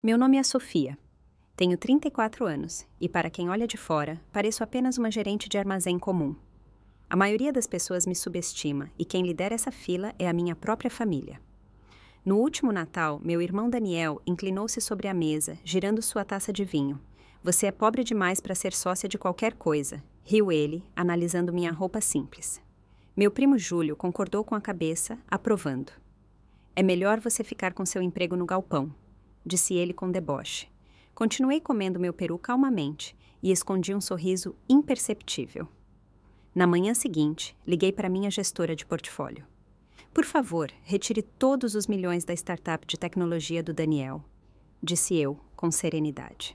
Meu nome é Sofia. Tenho 34 anos e, para quem olha de fora, pareço apenas uma gerente de armazém comum. A maioria das pessoas me subestima e quem lidera essa fila é a minha própria família. No último Natal, meu irmão Daniel inclinou-se sobre a mesa, girando sua taça de vinho. Você é pobre demais para ser sócia de qualquer coisa, riu ele, analisando minha roupa simples. Meu primo Júlio concordou com a cabeça, aprovando. É melhor você ficar com seu emprego no galpão, disse ele com deboche. Continuei comendo meu peru calmamente e escondi um sorriso imperceptível. Na manhã seguinte, liguei para minha gestora de portfólio. Por favor, retire todos os milhões da startup de tecnologia do Daniel, disse eu, com serenidade.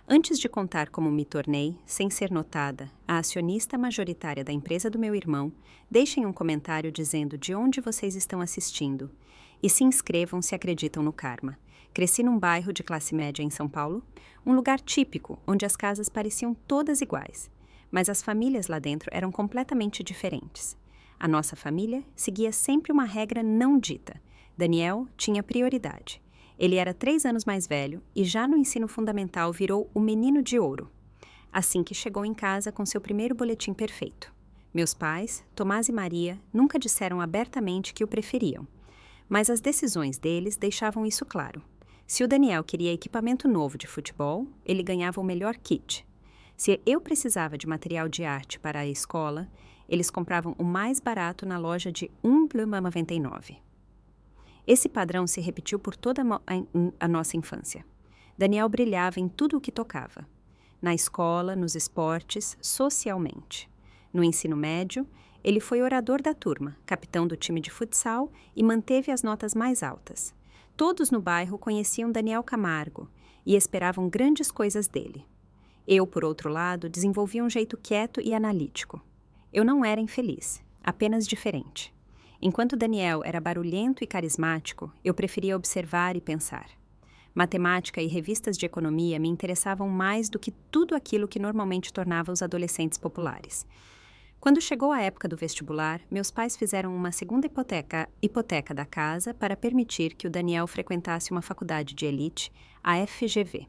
Antes de contar como me tornei, sem ser notada, a acionista majoritária da empresa do meu irmão, deixem um comentário dizendo de onde vocês estão assistindo e se inscrevam se acreditam no karma. Cresci num bairro de classe média em São Paulo, um lugar típico onde as casas pareciam todas iguais, mas as famílias lá dentro eram completamente diferentes. A nossa família seguia sempre uma regra não dita. Daniel tinha prioridade. Ele era 3 anos mais velho e já no ensino fundamental virou o menino de ouro. Assim que chegou em casa com seu primeiro boletim perfeito. Meus pais, Tomás e Maria, nunca disseram abertamente que o preferiam. Mas as decisões deles deixavam isso claro. Se o Daniel queria equipamento novo de futebol, ele ganhava o melhor kit. Se eu precisava de material de arte para a escola, eles compravam o mais barato na loja de R$1,99. Esse padrão se repetiu por toda a nossa infância. Daniel brilhava em tudo o que tocava. Na escola, nos esportes, socialmente. No ensino médio, ele foi orador da turma, capitão do time de futsal e manteve as notas mais altas. Todos no bairro conheciam Daniel Camargo e esperavam grandes coisas dele. Eu, por outro lado, desenvolvi um jeito quieto e analítico. Eu não era infeliz, apenas diferente. Enquanto Daniel era barulhento e carismático, eu preferia observar e pensar. Matemática e revistas de economia me interessavam mais do que tudo aquilo que normalmente tornava os adolescentes populares. Quando chegou a época do vestibular, meus pais fizeram uma segunda hipoteca da casa para permitir que o Daniel frequentasse uma faculdade de elite, a FGV.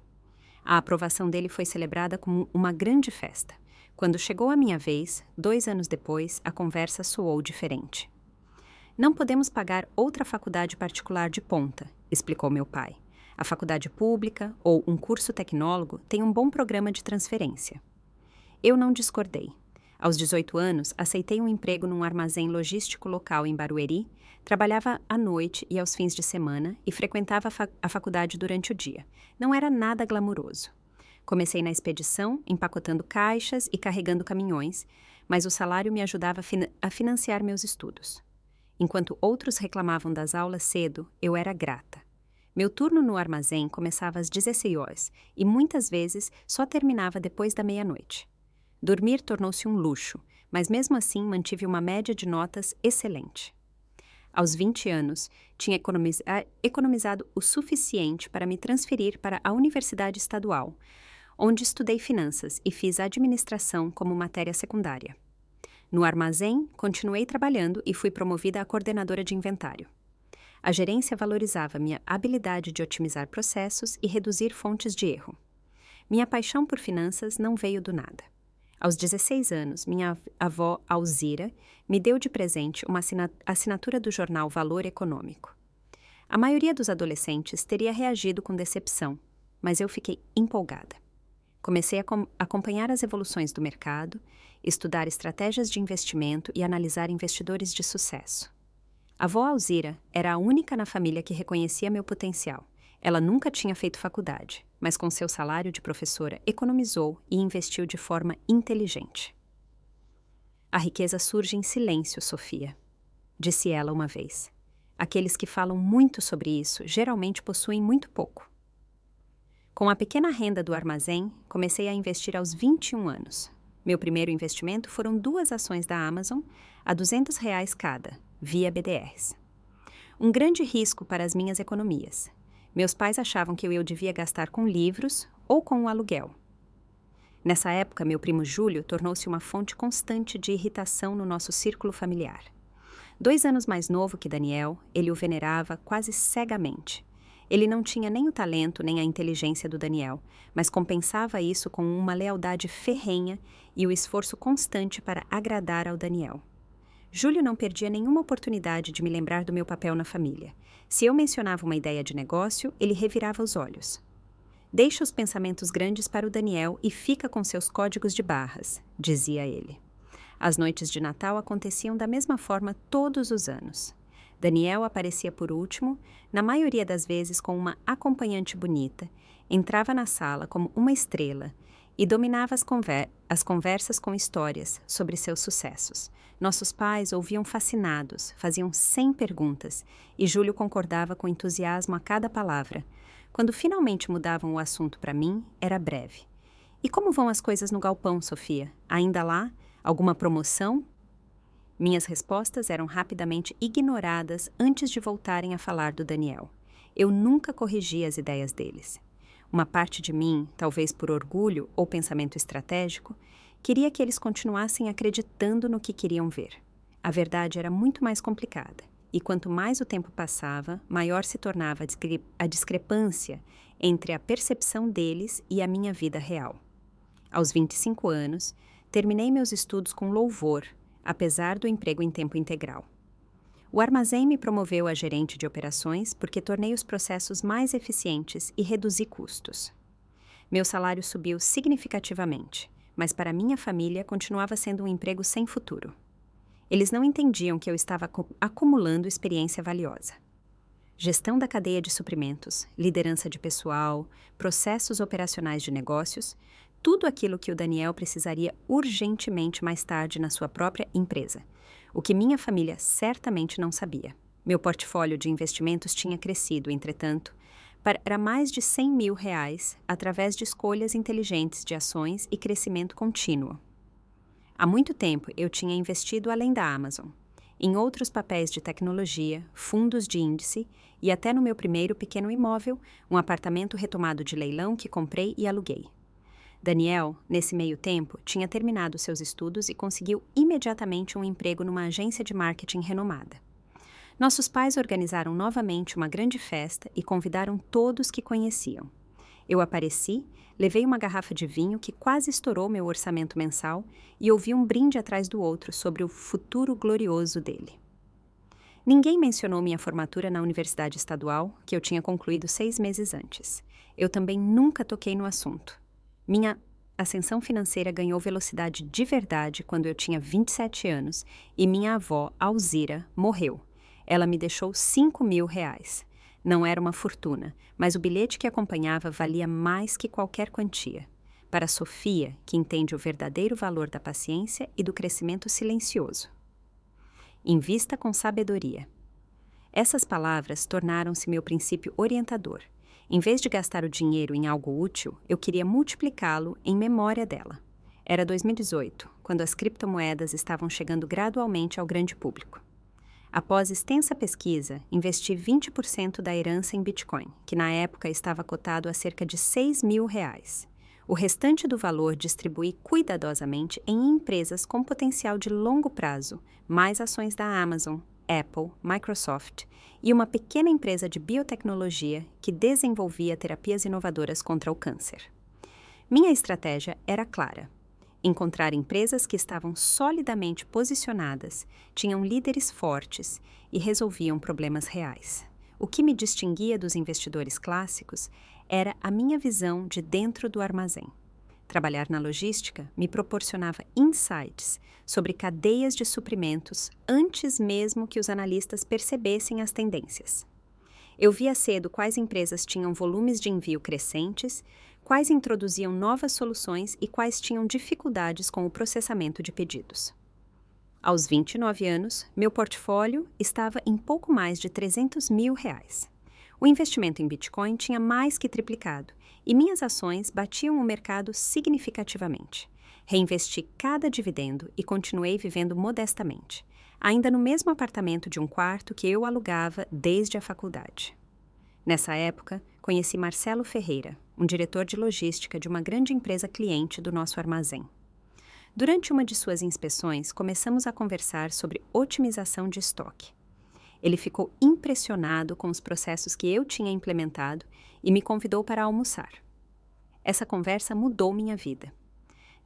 A aprovação dele foi celebrada como uma grande festa. Quando chegou a minha vez, 2 anos depois, a conversa soou diferente. Não podemos pagar outra faculdade particular de ponta, explicou meu pai. A faculdade pública ou um curso tecnólogo tem um bom programa de transferência. Eu não discordei. Aos 18 anos, aceitei um emprego num armazém logístico local em Barueri, trabalhava à noite e aos fins de semana e frequentava a faculdade durante o dia. Não era nada glamuroso. Comecei na expedição, empacotando caixas e carregando caminhões, mas o salário me ajudava a financiar meus estudos. Enquanto outros reclamavam das aulas cedo, eu era grata. Meu turno no armazém começava às 16 horas e muitas vezes só terminava depois da meia-noite. Dormir tornou-se um luxo, mas mesmo assim mantive uma média de notas excelente. Aos 20 anos, tinha economizado o suficiente para me transferir para a Universidade Estadual, onde estudei finanças e fiz administração como matéria secundária. No armazém, continuei trabalhando e fui promovida a coordenadora de inventário. A gerência valorizava minha habilidade de otimizar processos e reduzir fontes de erro. Minha paixão por finanças não veio do nada. Aos 16 anos, minha avó Alzira me deu de presente uma assinatura do jornal Valor Econômico. A maioria dos adolescentes teria reagido com decepção, mas eu fiquei empolgada. Comecei a acompanhar as evoluções do mercado, estudar estratégias de investimento e analisar investidores de sucesso. A avó Alzira era a única na família que reconhecia meu potencial. Ela nunca tinha feito faculdade, mas com seu salário de professora economizou e investiu de forma inteligente. A riqueza surge em silêncio, Sofia, disse ela uma vez. Aqueles que falam muito sobre isso geralmente possuem muito pouco. Com a pequena renda do armazém, comecei a investir aos 21 anos. Meu primeiro investimento foram 2 ações da Amazon, a R$200 cada, via BDRs. Um grande risco para as minhas economias. Meus pais achavam que eu devia gastar com livros ou com o aluguel. Nessa época, meu primo Júlio tornou-se uma fonte constante de irritação no nosso círculo familiar. 2 anos mais novo que Daniel, ele o venerava quase cegamente. Ele não tinha nem o talento nem a inteligência do Daniel, mas compensava isso com uma lealdade ferrenha e o esforço constante para agradar ao Daniel. Júlio não perdia nenhuma oportunidade de me lembrar do meu papel na família. Se eu mencionava uma ideia de negócio, ele revirava os olhos. Deixa os pensamentos grandes para o Daniel e fica com seus códigos de barras, dizia ele. As noites de Natal aconteciam da mesma forma todos os anos. Daniel aparecia por último, na maioria das vezes com uma acompanhante bonita, entrava na sala como uma estrela e dominava as conversas com histórias sobre seus sucessos. Nossos pais ouviam fascinados, faziam 100 perguntas e Júlio concordava com entusiasmo a cada palavra. Quando finalmente mudavam o assunto para mim, era breve. E como vão as coisas no galpão, Sofia? Ainda lá? Alguma promoção? Minhas respostas eram rapidamente ignoradas antes de voltarem a falar do Daniel. Eu nunca corrigia as ideias deles. Uma parte de mim, talvez por orgulho ou pensamento estratégico, queria que eles continuassem acreditando no que queriam ver. A verdade era muito mais complicada, e quanto mais o tempo passava, maior se tornava a discrepância entre a percepção deles e a minha vida real. Aos 25 anos, terminei meus estudos com louvor, apesar do emprego em tempo integral. O armazém me promoveu a gerente de operações porque tornei os processos mais eficientes e reduzi custos. Meu salário subiu significativamente, mas para minha família continuava sendo um emprego sem futuro. Eles não entendiam que eu estava acumulando experiência valiosa. Gestão da cadeia de suprimentos, liderança de pessoal, processos operacionais de negócios, tudo aquilo que o Daniel precisaria urgentemente mais tarde na sua própria empresa, o que minha família certamente não sabia. Meu portfólio de investimentos tinha crescido, entretanto, para mais de R$100 mil através de escolhas inteligentes de ações e crescimento contínuo. Há muito tempo eu tinha investido além da Amazon, em outros papéis de tecnologia, fundos de índice e até no meu primeiro pequeno imóvel, um apartamento retomado de leilão que comprei e aluguei. Daniel, nesse meio tempo, tinha terminado seus estudos e conseguiu imediatamente um emprego numa agência de marketing renomada. Nossos pais organizaram novamente uma grande festa e convidaram todos que conheciam. Eu apareci, levei uma garrafa de vinho que quase estourou meu orçamento mensal e ouvi um brinde atrás do outro sobre o futuro glorioso dele. Ninguém mencionou minha formatura na Universidade Estadual, que eu tinha concluído 6 meses antes. Eu também nunca toquei no assunto. Minha ascensão financeira ganhou velocidade de verdade quando eu tinha 27 anos e minha avó, Alzira, morreu. Ela me deixou R$5 mil. Não era uma fortuna, mas o bilhete que acompanhava valia mais que qualquer quantia. Para Sofia, que entende o verdadeiro valor da paciência e do crescimento silencioso. Invista com sabedoria. Essas palavras tornaram-se meu princípio orientador. Em vez de gastar o dinheiro em algo útil, eu queria multiplicá-lo em memória dela. Era 2018, quando as criptomoedas estavam chegando gradualmente ao grande público. Após extensa pesquisa, investi 20% da herança em Bitcoin, que na época estava cotado a cerca de R$6 mil. O restante do valor distribuí cuidadosamente em empresas com potencial de longo prazo, mais ações da Amazon, Apple, Microsoft e uma pequena empresa de biotecnologia que desenvolvia terapias inovadoras contra o câncer. Minha estratégia era clara: encontrar empresas que estavam solidamente posicionadas, tinham líderes fortes e resolviam problemas reais. O que me distinguia dos investidores clássicos era a minha visão de dentro do armazém. Trabalhar na logística me proporcionava insights sobre cadeias de suprimentos antes mesmo que os analistas percebessem as tendências. Eu via cedo quais empresas tinham volumes de envio crescentes, quais introduziam novas soluções e quais tinham dificuldades com o processamento de pedidos. Aos 29 anos, meu portfólio estava em pouco mais de R$300 mil. O investimento em Bitcoin tinha mais que triplicado e minhas ações batiam o mercado significativamente. Reinvesti cada dividendo e continuei vivendo modestamente, ainda no mesmo apartamento de um quarto que eu alugava desde a faculdade. Nessa época, conheci Marcelo Ferreira, um diretor de logística de uma grande empresa cliente do nosso armazém. Durante uma de suas inspeções, começamos a conversar sobre otimização de estoque. Ele ficou impressionado com os processos que eu tinha implementado e me convidou para almoçar. Essa conversa mudou minha vida.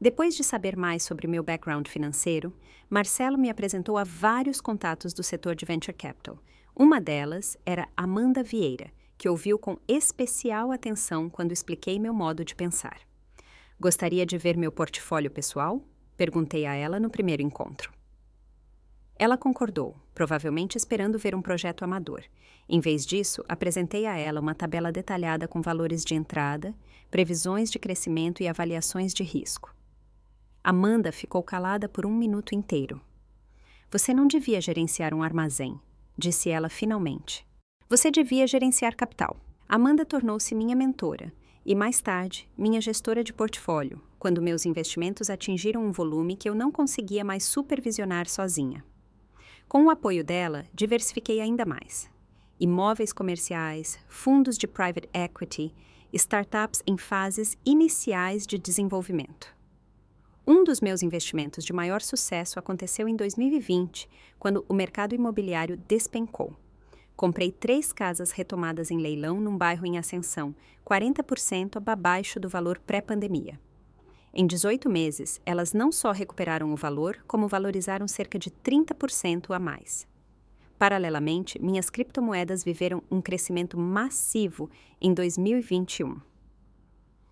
Depois de saber mais sobre meu background financeiro, Marcelo me apresentou a vários contatos do setor de Venture Capital. Uma delas era Amanda Vieira, que ouviu com especial atenção quando expliquei meu modo de pensar. Gostaria de ver meu portfólio pessoal? Perguntei a ela no primeiro encontro. Ela concordou, provavelmente esperando ver um projeto amador. Em vez disso, apresentei a ela uma tabela detalhada com valores de entrada, previsões de crescimento e avaliações de risco. Amanda ficou calada por 1 minuto inteiro. Você não devia gerenciar um armazém, disse ela finalmente. Você devia gerenciar capital. Amanda tornou-se minha mentora e, mais tarde, minha gestora de portfólio, quando meus investimentos atingiram um volume que eu não conseguia mais supervisionar sozinha. Com o apoio dela, diversifiquei ainda mais. Imóveis comerciais, fundos de private equity, startups em fases iniciais de desenvolvimento. Um dos meus investimentos de maior sucesso aconteceu em 2020, quando o mercado imobiliário despencou. Comprei 3 casas retomadas em leilão num bairro em ascensão, 40% abaixo do valor pré-pandemia. Em 18 meses, elas não só recuperaram o valor, como valorizaram cerca de 30% a mais. Paralelamente, minhas criptomoedas viveram um crescimento massivo em 2021.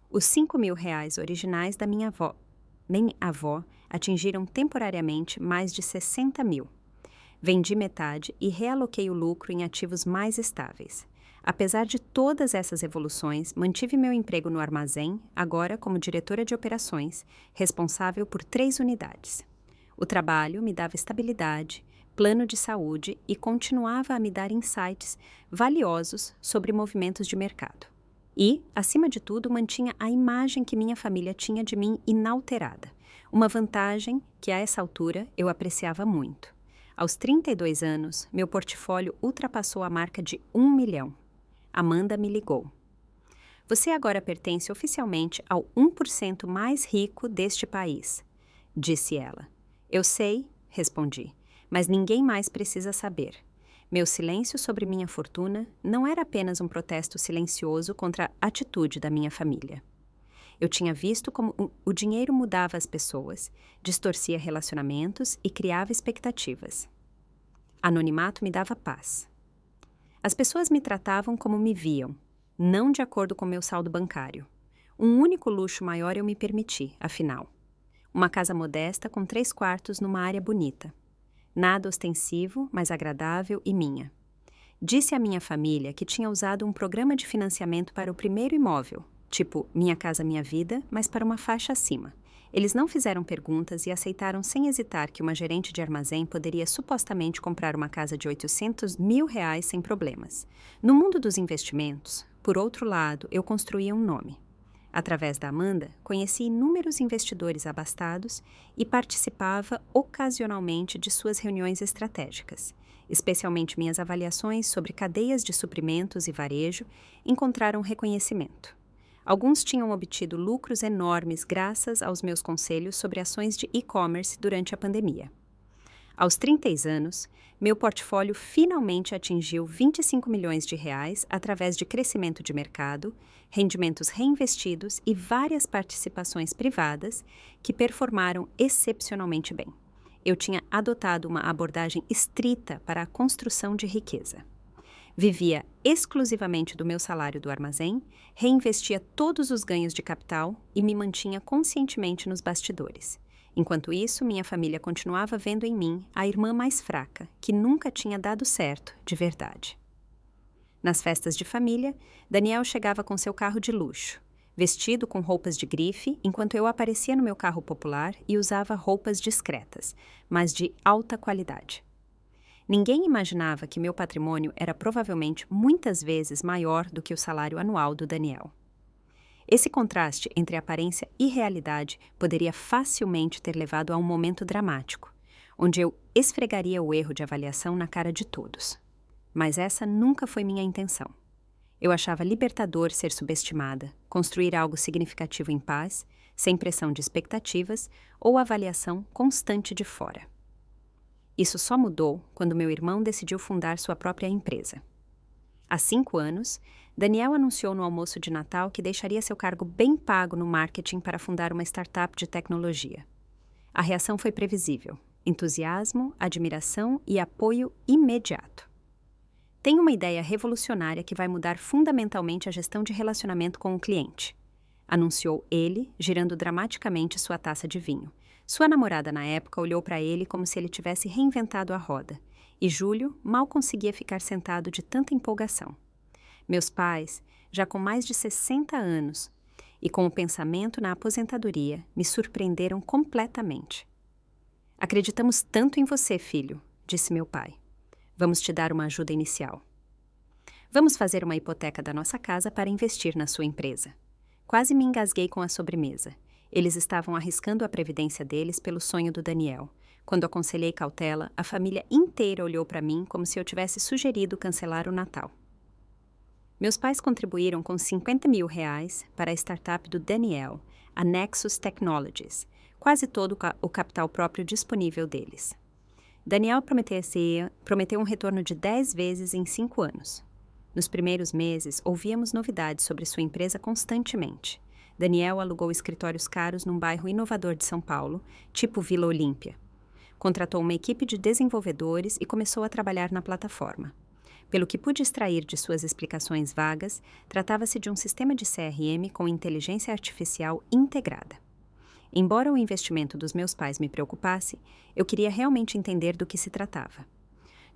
Os R$ 5.000 originais da minha avó atingiram temporariamente mais de 60 mil. Vendi metade e realoquei o lucro em ativos mais estáveis. Apesar de todas essas evoluções, mantive meu emprego no armazém, agora como diretora de operações, responsável por 3 unidades. O trabalho me dava estabilidade, plano de saúde e continuava a me dar insights valiosos sobre movimentos de mercado. E, acima de tudo, mantinha a imagem que minha família tinha de mim inalterada, uma vantagem que, a essa altura, eu apreciava muito. Aos 32 anos, meu portfólio ultrapassou a marca de 1 milhão. Amanda me ligou. Você agora pertence oficialmente ao 1% mais rico deste país, disse ela. Eu sei, respondi, mas ninguém mais precisa saber. Meu silêncio sobre minha fortuna não era apenas um protesto silencioso contra a atitude da minha família. Eu tinha visto como o dinheiro mudava as pessoas, distorcia relacionamentos e criava expectativas. Anonimato me dava paz. As pessoas me tratavam como me viam, não de acordo com meu saldo bancário. Um único luxo maior eu me permiti, afinal. Uma casa modesta com 3 quartos numa área bonita. Nada ostensivo, mas agradável e minha. Disse à minha família que tinha usado um programa de financiamento para o primeiro imóvel, tipo Minha Casa Minha Vida, mas para uma faixa acima. Eles não fizeram perguntas e aceitaram sem hesitar que uma gerente de armazém poderia supostamente comprar uma casa de R$800 mil sem problemas. No mundo dos investimentos, por outro lado, eu construía um nome. Através da Amanda, conheci inúmeros investidores abastados e participava ocasionalmente de suas reuniões estratégicas. Especialmente minhas avaliações sobre cadeias de suprimentos e varejo encontraram reconhecimento. Alguns tinham obtido lucros enormes graças aos meus conselhos sobre ações de e-commerce durante a pandemia. Aos 30 anos, meu portfólio finalmente atingiu R$25 milhões através de crescimento de mercado, rendimentos reinvestidos e várias participações privadas que performaram excepcionalmente bem. Eu tinha adotado uma abordagem estrita para a construção de riqueza. Vivia exclusivamente do meu salário do armazém, reinvestia todos os ganhos de capital e me mantinha conscientemente nos bastidores. Enquanto isso, minha família continuava vendo em mim a irmã mais fraca, que nunca tinha dado certo, de verdade. Nas festas de família, Daniel chegava com seu carro de luxo, vestido com roupas de grife, enquanto eu aparecia no meu carro popular e usava roupas discretas, mas de alta qualidade. Ninguém imaginava que meu patrimônio era provavelmente muitas vezes maior do que o salário anual do Daniel. Esse contraste entre aparência e realidade poderia facilmente ter levado a um momento dramático, onde eu esfregaria o erro de avaliação na cara de todos. Mas essa nunca foi minha intenção. Eu achava libertador ser subestimada, construir algo significativo em paz, sem pressão de expectativas ou avaliação constante de fora. Isso só mudou quando meu irmão decidiu fundar sua própria empresa. Há 5 anos, Daniel anunciou no almoço de Natal que deixaria seu cargo bem pago no marketing para fundar uma startup de tecnologia. A reação foi previsível: entusiasmo, admiração e apoio imediato. Tem uma ideia revolucionária que vai mudar fundamentalmente a gestão de relacionamento com o cliente, anunciou ele, girando dramaticamente sua taça de vinho. Sua namorada, na época, olhou para ele como se ele tivesse reinventado a roda, e Júlio mal conseguia ficar sentado de tanta empolgação. Meus pais, já com mais de 60 anos e com o pensamento na aposentadoria, me surpreenderam completamente. Acreditamos tanto em você, filho, disse meu pai. Vamos te dar uma ajuda inicial. Vamos fazer uma hipoteca da nossa casa para investir na sua empresa. Quase me engasguei com a sobremesa. Eles estavam arriscando a previdência deles pelo sonho do Daniel. Quando aconselhei cautela, a família inteira olhou para mim como se eu tivesse sugerido cancelar o Natal. Meus pais contribuíram com R$50 mil para a startup do Daniel, a Nexus Technologies, quase todo o capital próprio disponível deles. Daniel prometeu um retorno de 10 vezes em 5 anos. Nos primeiros meses, ouvíamos novidades sobre sua empresa constantemente. Daniel alugou escritórios caros num bairro inovador de São Paulo, tipo Vila Olímpia. Contratou uma equipe de desenvolvedores e começou a trabalhar na plataforma. Pelo que pude extrair de suas explicações vagas, tratava-se de um sistema de CRM com inteligência artificial integrada. Embora o investimento dos meus pais me preocupasse, eu queria realmente entender do que se tratava.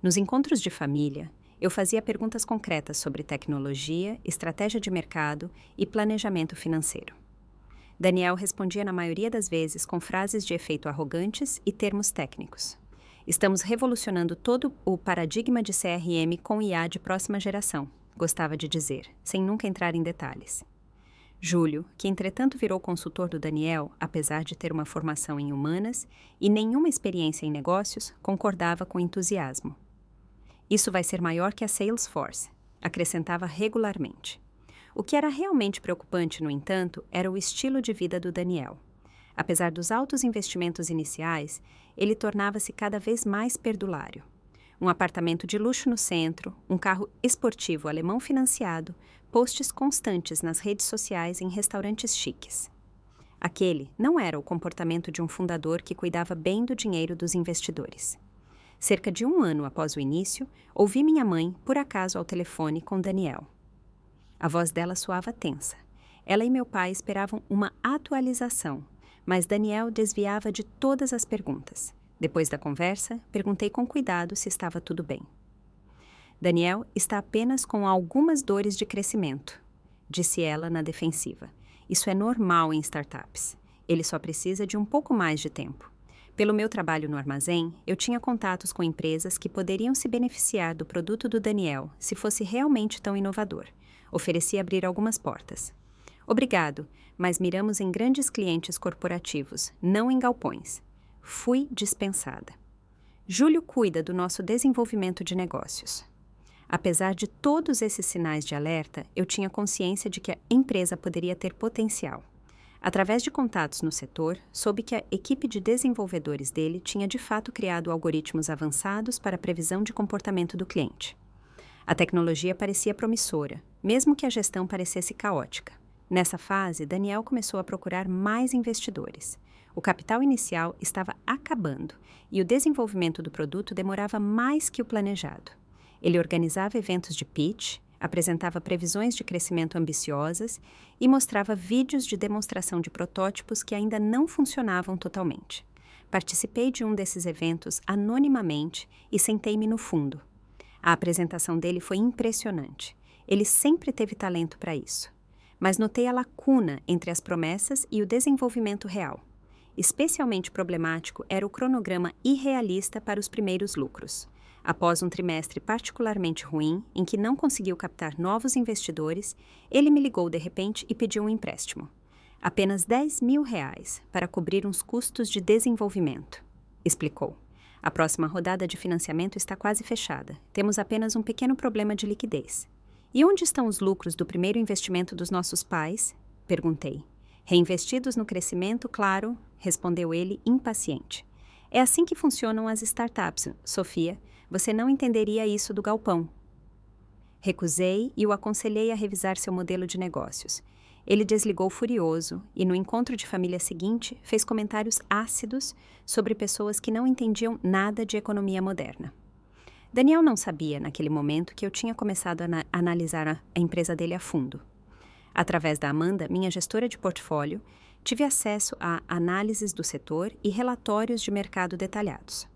Nos encontros de família, eu fazia perguntas concretas sobre tecnologia, estratégia de mercado e planejamento financeiro. Daniel respondia na maioria das vezes com frases de efeito arrogantes e termos técnicos. Estamos revolucionando todo o paradigma de CRM com IA de próxima geração, gostava de dizer, sem nunca entrar em detalhes. Júlio, que entretanto virou consultor do Daniel, apesar de ter uma formação em humanas e nenhuma experiência em negócios, concordava com entusiasmo. Isso vai ser maior que a Salesforce, acrescentava regularmente. O que era realmente preocupante, no entanto, era o estilo de vida do Daniel. Apesar dos altos investimentos iniciais, ele tornava-se cada vez mais perdulário. Um apartamento de luxo no centro, um carro esportivo alemão financiado, posts constantes nas redes sociais em restaurantes chiques. Aquele não era o comportamento de um fundador que cuidava bem do dinheiro dos investidores. Cerca de 1 ano após o início, ouvi minha mãe, por acaso, ao telefone com Daniel. A voz dela soava tensa. Ela e meu pai esperavam uma atualização, mas Daniel desviava de todas as perguntas. Depois da conversa, perguntei com cuidado se estava tudo bem. Daniel está apenas com algumas dores de crescimento, disse ela na defensiva. Isso é normal em startups. Ele só precisa de um pouco mais de tempo. Pelo meu trabalho no armazém, eu tinha contatos com empresas que poderiam se beneficiar do produto do Daniel se fosse realmente tão inovador. Ofereci abrir algumas portas. Obrigado, mas miramos em grandes clientes corporativos, não em galpões. Fui dispensada. Júlio cuida do nosso desenvolvimento de negócios. Apesar de todos esses sinais de alerta, eu tinha consciência de que a empresa poderia ter potencial. Através de contatos no setor, soube que a equipe de desenvolvedores dele tinha de fato criado algoritmos avançados para a previsão de comportamento do cliente. A tecnologia parecia promissora, mesmo que a gestão parecesse caótica. Nessa fase, Daniel começou a procurar mais investidores. O capital inicial estava acabando e o desenvolvimento do produto demorava mais que o planejado. Ele organizava eventos de pitch, apresentava previsões de crescimento ambiciosas e mostrava vídeos de demonstração de protótipos que ainda não funcionavam totalmente. Participei de um desses eventos anonimamente e sentei-me no fundo. A apresentação dele foi impressionante. Ele sempre teve talento para isso. Mas notei a lacuna entre as promessas e o desenvolvimento real. Especialmente problemático era o cronograma irrealista para os primeiros lucros. Após um trimestre particularmente ruim, em que não conseguiu captar novos investidores, ele me ligou de repente e pediu um empréstimo. Apenas R$10 mil para cobrir uns custos de desenvolvimento, explicou. A próxima rodada de financiamento está quase fechada. Temos apenas um pequeno problema de liquidez. E onde estão os lucros do primeiro investimento dos nossos pais? Perguntei. Reinvestidos no crescimento, claro, respondeu ele impaciente. É assim que funcionam as startups, Sofia. Você não entenderia isso do galpão. Recusei e o aconselhei a revisar seu modelo de negócios. Ele desligou furioso e, no encontro de família seguinte, fez comentários ácidos sobre pessoas que não entendiam nada de economia moderna. Daniel não sabia, naquele momento, que eu tinha começado a analisar a empresa dele a fundo. Através da Amanda, minha gestora de portfólio, tive acesso a análises do setor e relatórios de mercado detalhados.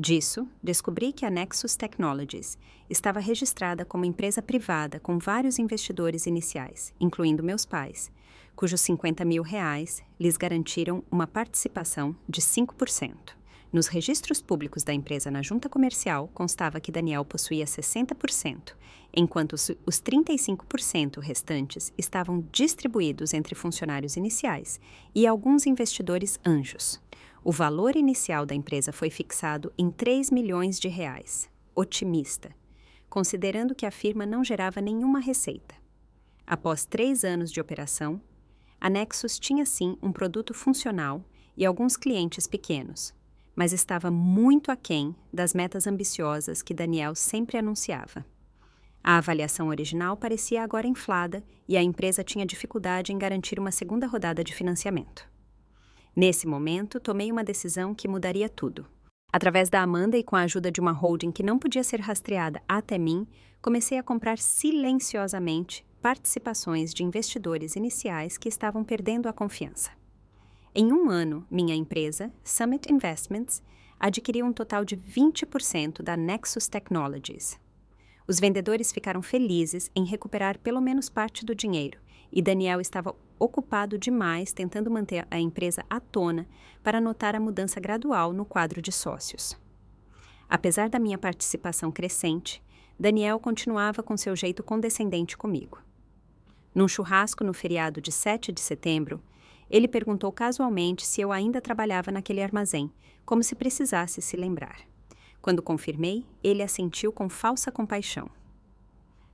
Disso, descobri que a Nexus Technologies estava registrada como empresa privada com vários investidores iniciais, incluindo meus pais, cujos R$50 mil lhes garantiram uma participação de 5%. Nos registros públicos da empresa na junta comercial constava que Daniel possuía 60%, enquanto os 35% restantes estavam distribuídos entre funcionários iniciais e alguns investidores anjos. O valor inicial da empresa foi fixado em R$3 milhões, otimista, considerando que a firma não gerava nenhuma receita. Após 3 anos de operação, a Nexus tinha sim um produto funcional e alguns clientes pequenos, mas estava muito aquém das metas ambiciosas que Daniel sempre anunciava. A avaliação original parecia agora inflada e a empresa tinha dificuldade em garantir uma segunda rodada de financiamento. Nesse momento, tomei uma decisão que mudaria tudo. Através da Amanda e com a ajuda de uma holding que não podia ser rastreada até mim, comecei a comprar silenciosamente participações de investidores iniciais que estavam perdendo a confiança. Em 1 ano, minha empresa, Summit Investments, adquiriu um total de 20% da Nexus Technologies. Os vendedores ficaram felizes em recuperar pelo menos parte do dinheiro, e Daniel estava ocupado demais tentando manter a empresa à tona para notar a mudança gradual no quadro de sócios. Apesar da minha participação crescente, Daniel continuava com seu jeito condescendente comigo. Num churrasco no feriado de 7 de setembro, ele perguntou casualmente se eu ainda trabalhava naquele armazém, como se precisasse se lembrar. Quando confirmei, ele assentiu com falsa compaixão.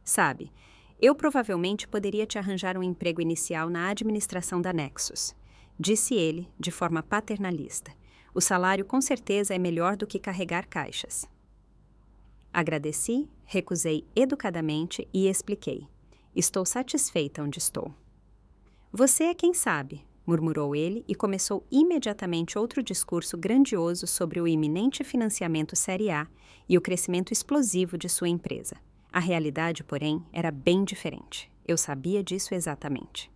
Sabe, eu provavelmente poderia te arranjar um emprego inicial na administração da Nexus, disse ele de forma paternalista. O salário com certeza é melhor do que carregar caixas. Agradeci, recusei educadamente e expliquei. Estou satisfeita onde estou. Você é quem sabe, murmurou ele e começou imediatamente outro discurso grandioso sobre o iminente financiamento Série A e o crescimento explosivo de sua empresa. A realidade, porém, era bem diferente. Eu sabia disso exatamente.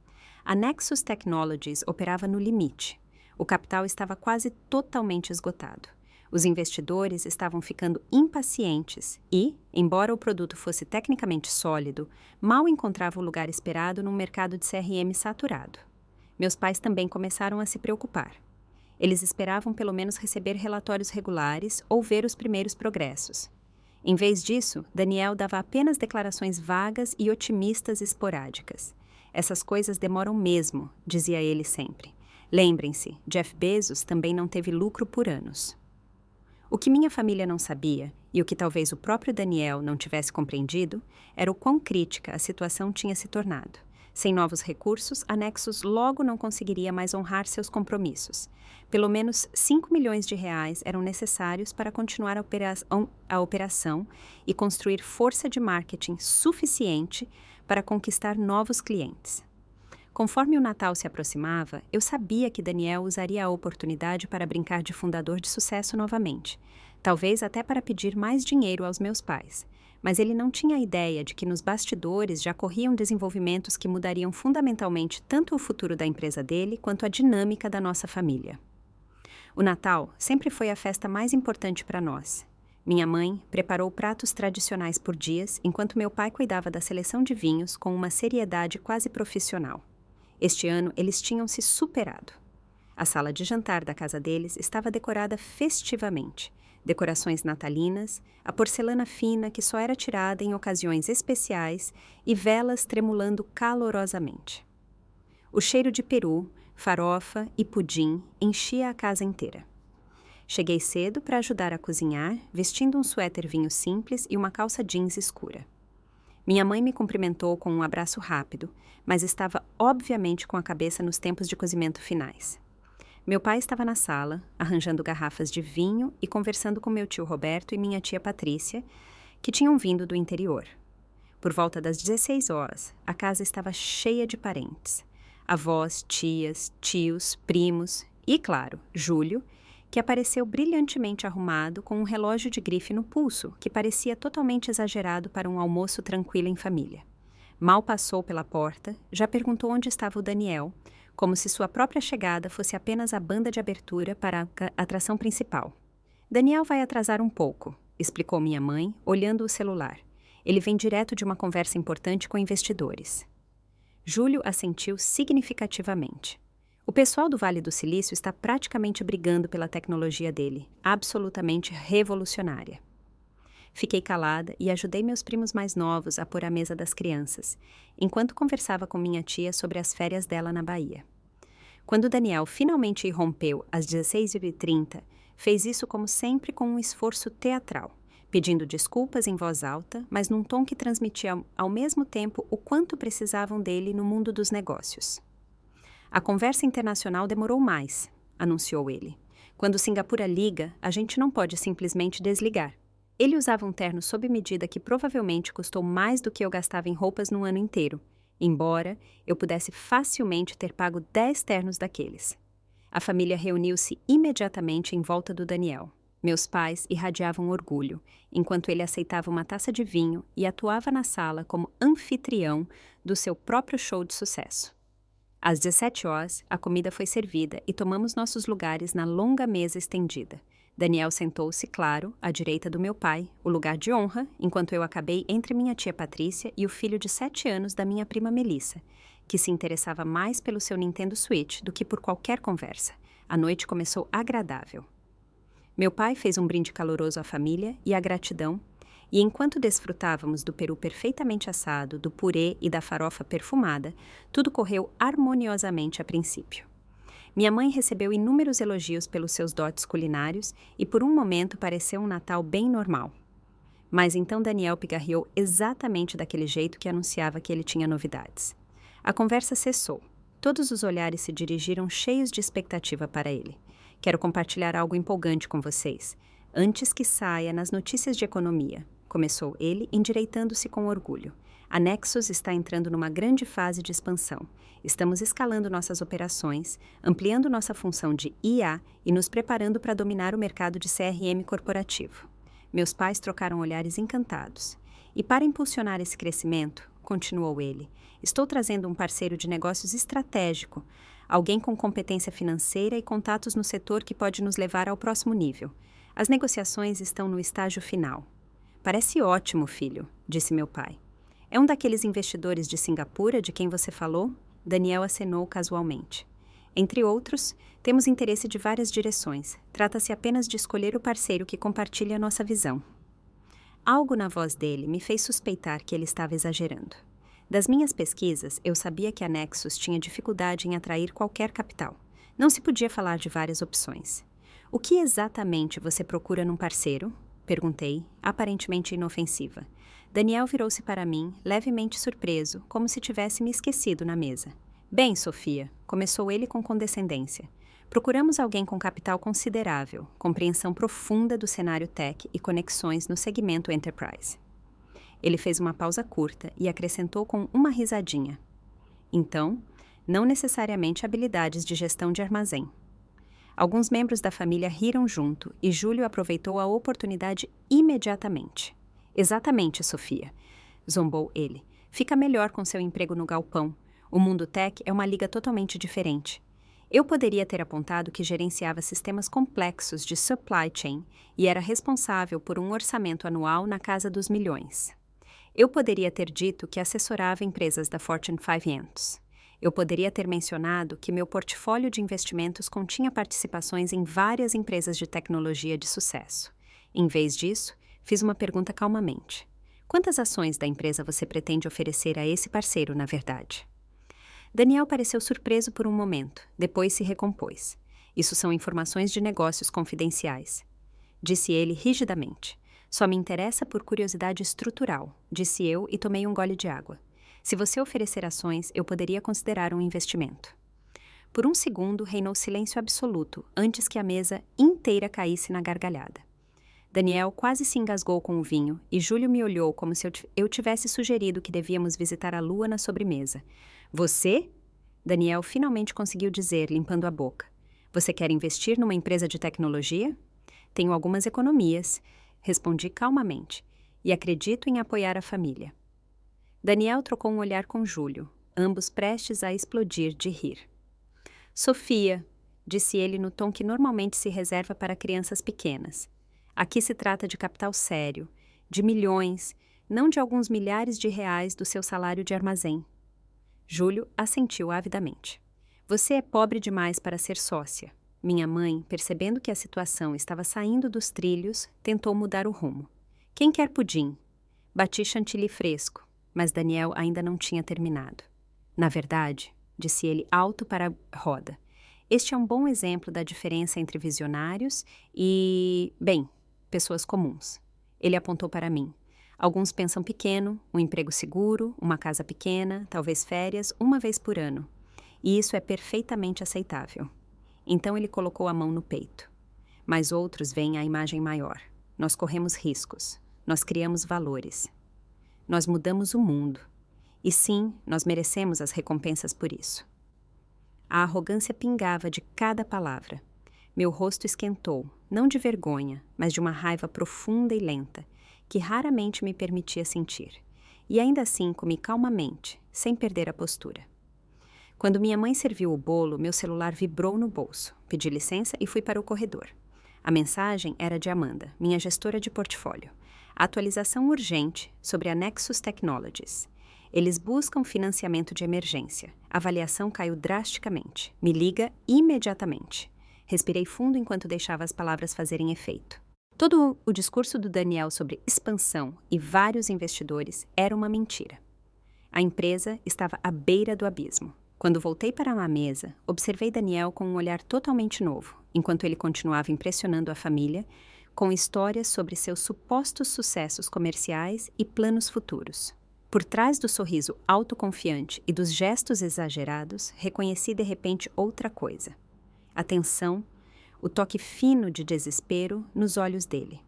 A Nexus Technologies operava no limite. O capital estava quase totalmente esgotado. Os investidores estavam ficando impacientes e, embora o produto fosse tecnicamente sólido, mal encontrava o lugar esperado num mercado de CRM saturado. Meus pais também começaram a se preocupar. Eles esperavam pelo menos receber relatórios regulares ou ver os primeiros progressos. Em vez disso, Daniel dava apenas declarações vagas e otimistas esporádicas. Essas coisas demoram mesmo, dizia ele sempre. Lembrem-se, Jeff Bezos também não teve lucro por anos. O que minha família não sabia, e o que talvez o próprio Daniel não tivesse compreendido, era o quão crítica a situação tinha se tornado. Sem novos recursos, a Nexus logo não conseguiria mais honrar seus compromissos. Pelo menos R$5 milhões eram necessários para continuar a operação e construir força de marketing suficiente para conquistar novos clientes. Conforme o Natal se aproximava, eu sabia que Daniel usaria a oportunidade para brincar de fundador de sucesso novamente, talvez até para pedir mais dinheiro aos meus pais. Mas ele não tinha ideia de que nos bastidores já corriam desenvolvimentos que mudariam fundamentalmente tanto o futuro da empresa dele quanto a dinâmica da nossa família. O Natal sempre foi a festa mais importante para nós. Minha mãe preparou pratos tradicionais por dias, enquanto meu pai cuidava da seleção de vinhos com uma seriedade quase profissional. Este ano, eles tinham se superado. A sala de jantar da casa deles estava decorada festivamente. Decorações natalinas, a porcelana fina que só era tirada em ocasiões especiais e velas tremulando calorosamente. O cheiro de peru, farofa e pudim enchia a casa inteira. Cheguei cedo para ajudar a cozinhar, vestindo um suéter vinho simples e uma calça jeans escura. Minha mãe me cumprimentou com um abraço rápido, mas estava obviamente com a cabeça nos tempos de cozimento finais. Meu pai estava na sala, arranjando garrafas de vinho e conversando com meu tio Roberto e minha tia Patrícia, que tinham vindo do interior. Por volta das 16 horas, a casa estava cheia de parentes. Avós, tias, tios, primos e, claro, Júlio, que apareceu brilhantemente arrumado com um relógio de grife no pulso, que parecia totalmente exagerado para um almoço tranquilo em família. Mal passou pela porta, já perguntou onde estava o Daniel, como se sua própria chegada fosse apenas a banda de abertura para a atração principal. Daniel vai atrasar um pouco, explicou minha mãe, olhando o celular. Ele vem direto de uma conversa importante com investidores. Júlio assentiu significativamente. O pessoal do Vale do Silício está praticamente brigando pela tecnologia dele, absolutamente revolucionária. Fiquei calada e ajudei meus primos mais novos a pôr a mesa das crianças, enquanto conversava com minha tia sobre as férias dela na Bahia. Quando Daniel finalmente irrompeu às 16h30, fez isso como sempre com um esforço teatral, pedindo desculpas em voz alta, mas num tom que transmitia ao mesmo tempo o quanto precisavam dele no mundo dos negócios. A conversa internacional demorou mais, anunciou ele. Quando Singapura liga, a gente não pode simplesmente desligar. Ele usava um terno sob medida que provavelmente custou mais do que eu gastava em roupas no ano inteiro, embora eu pudesse facilmente ter pago 10 ternos daqueles. A família reuniu-se imediatamente em volta do Daniel. Meus pais irradiavam orgulho, enquanto ele aceitava uma taça de vinho e atuava na sala como anfitrião do seu próprio show de sucesso. Às 17 horas, a comida foi servida e tomamos nossos lugares na longa mesa estendida. Daniel sentou-se, claro, à direita do meu pai, o lugar de honra, enquanto eu acabei entre minha tia Patrícia e o filho de 7 anos da minha prima Melissa, que se interessava mais pelo seu Nintendo Switch do que por qualquer conversa. A noite começou agradável. Meu pai fez um brinde caloroso à família e à gratidão, e enquanto desfrutávamos do peru perfeitamente assado, do purê e da farofa perfumada, tudo correu harmoniosamente a princípio. Minha mãe recebeu inúmeros elogios pelos seus dotes culinários e por um momento pareceu um Natal bem normal. Mas então Daniel pigarreou exatamente daquele jeito que anunciava que ele tinha novidades. A conversa cessou. Todos os olhares se dirigiram cheios de expectativa para ele. Quero compartilhar algo empolgante com vocês. Antes que saia nas notícias de economia, começou ele, endireitando-se com orgulho. A Nexus está entrando numa grande fase de expansão. Estamos escalando nossas operações, ampliando nossa função de IA e nos preparando para dominar o mercado de CRM corporativo. Meus pais trocaram olhares encantados. E para impulsionar esse crescimento, continuou ele, estou trazendo um parceiro de negócios estratégico, alguém com competência financeira e contatos no setor que pode nos levar ao próximo nível. As negociações estão no estágio final. Parece ótimo, filho, disse meu pai. É um daqueles investidores de Singapura de quem você falou? Daniel acenou casualmente. Entre outros, temos interesse de várias direções. Trata-se apenas de escolher o parceiro que compartilha a nossa visão. Algo na voz dele me fez suspeitar que ele estava exagerando. Das minhas pesquisas, eu sabia que a Nexus tinha dificuldade em atrair qualquer capital. Não se podia falar de várias opções. O que exatamente você procura num parceiro? Perguntei, aparentemente inofensiva. Daniel virou-se para mim, levemente surpreso, como se tivesse me esquecido na mesa. Bem, Sofia, começou ele com condescendência. Procuramos alguém com capital considerável, compreensão profunda do cenário tech e conexões no segmento enterprise. Ele fez uma pausa curta e acrescentou com uma risadinha. Então, não necessariamente habilidades de gestão de armazém. Alguns membros da família riram junto e Júlio aproveitou a oportunidade imediatamente. Exatamente, Sofia, zombou ele. Fica melhor com seu emprego no galpão. O mundo tech é uma liga totalmente diferente. Eu poderia ter apontado que gerenciava sistemas complexos de supply chain e era responsável por um orçamento anual na casa dos milhões. Eu poderia ter dito que assessorava empresas da Fortune 500. Eu poderia ter mencionado que meu portfólio de investimentos continha participações em várias empresas de tecnologia de sucesso. Em vez disso, fiz uma pergunta calmamente. Quantas ações da empresa você pretende oferecer a esse parceiro, na verdade? Daniel pareceu surpreso por um momento, depois se recompôs. Isso são informações de negócios confidenciais. Disse ele rigidamente. Só me interessa por curiosidade estrutural, disse eu e tomei um gole de água. Se você oferecer ações, eu poderia considerar um investimento. Por um segundo, reinou silêncio absoluto, antes que a mesa inteira caísse na gargalhada. Daniel quase se engasgou com o vinho, e Júlio me olhou como se eu tivesse sugerido que devíamos visitar a lua na sobremesa. Você? Daniel finalmente conseguiu dizer, limpando a boca. Você quer investir numa empresa de tecnologia? Tenho algumas economias, respondi calmamente, e acredito em apoiar a família. Daniel trocou um olhar com Júlio, ambos prestes a explodir de rir. Sofia, disse ele no tom que normalmente se reserva para crianças pequenas. Aqui se trata de capital sério, de milhões, não de alguns milhares de reais do seu salário de armazém. Júlio assentiu avidamente. Você é pobre demais para ser sócia. Minha mãe, percebendo que a situação estava saindo dos trilhos, tentou mudar o rumo. Quem quer pudim? Bati chantilly fresco, mas Daniel ainda não tinha terminado. Na verdade, disse ele alto para a roda, este é um bom exemplo da diferença entre visionários e, bem, pessoas comuns. Ele apontou para mim. Alguns pensam pequeno, um emprego seguro, uma casa pequena, talvez férias, uma vez por ano. E isso é perfeitamente aceitável. Então ele colocou a mão no peito. Mas outros veem a imagem maior. Nós corremos riscos. Nós criamos valores. Nós mudamos o mundo. E sim, nós merecemos as recompensas por isso. A arrogância pingava de cada palavra. Meu rosto esquentou, não de vergonha, mas de uma raiva profunda e lenta, que raramente me permitia sentir. E ainda assim comi calmamente, sem perder a postura. Quando minha mãe serviu o bolo, meu celular vibrou no bolso. Pedi licença e fui para o corredor. A mensagem era de Amanda, minha gestora de portfólio. Atualização urgente sobre a Nexus Technologies. Eles buscam financiamento de emergência. A avaliação caiu drasticamente. Me liga imediatamente. Respirei fundo enquanto deixava as palavras fazerem efeito. Todo o discurso do Daniel sobre expansão e vários investidores era uma mentira. A empresa estava à beira do abismo. Quando voltei para a mesa, observei Daniel com um olhar totalmente novo, enquanto ele continuava impressionando a família com histórias sobre seus supostos sucessos comerciais e planos futuros. Por trás do sorriso autoconfiante e dos gestos exagerados, reconheci de repente outra coisa. A tensão, o toque fino de desespero nos olhos dele.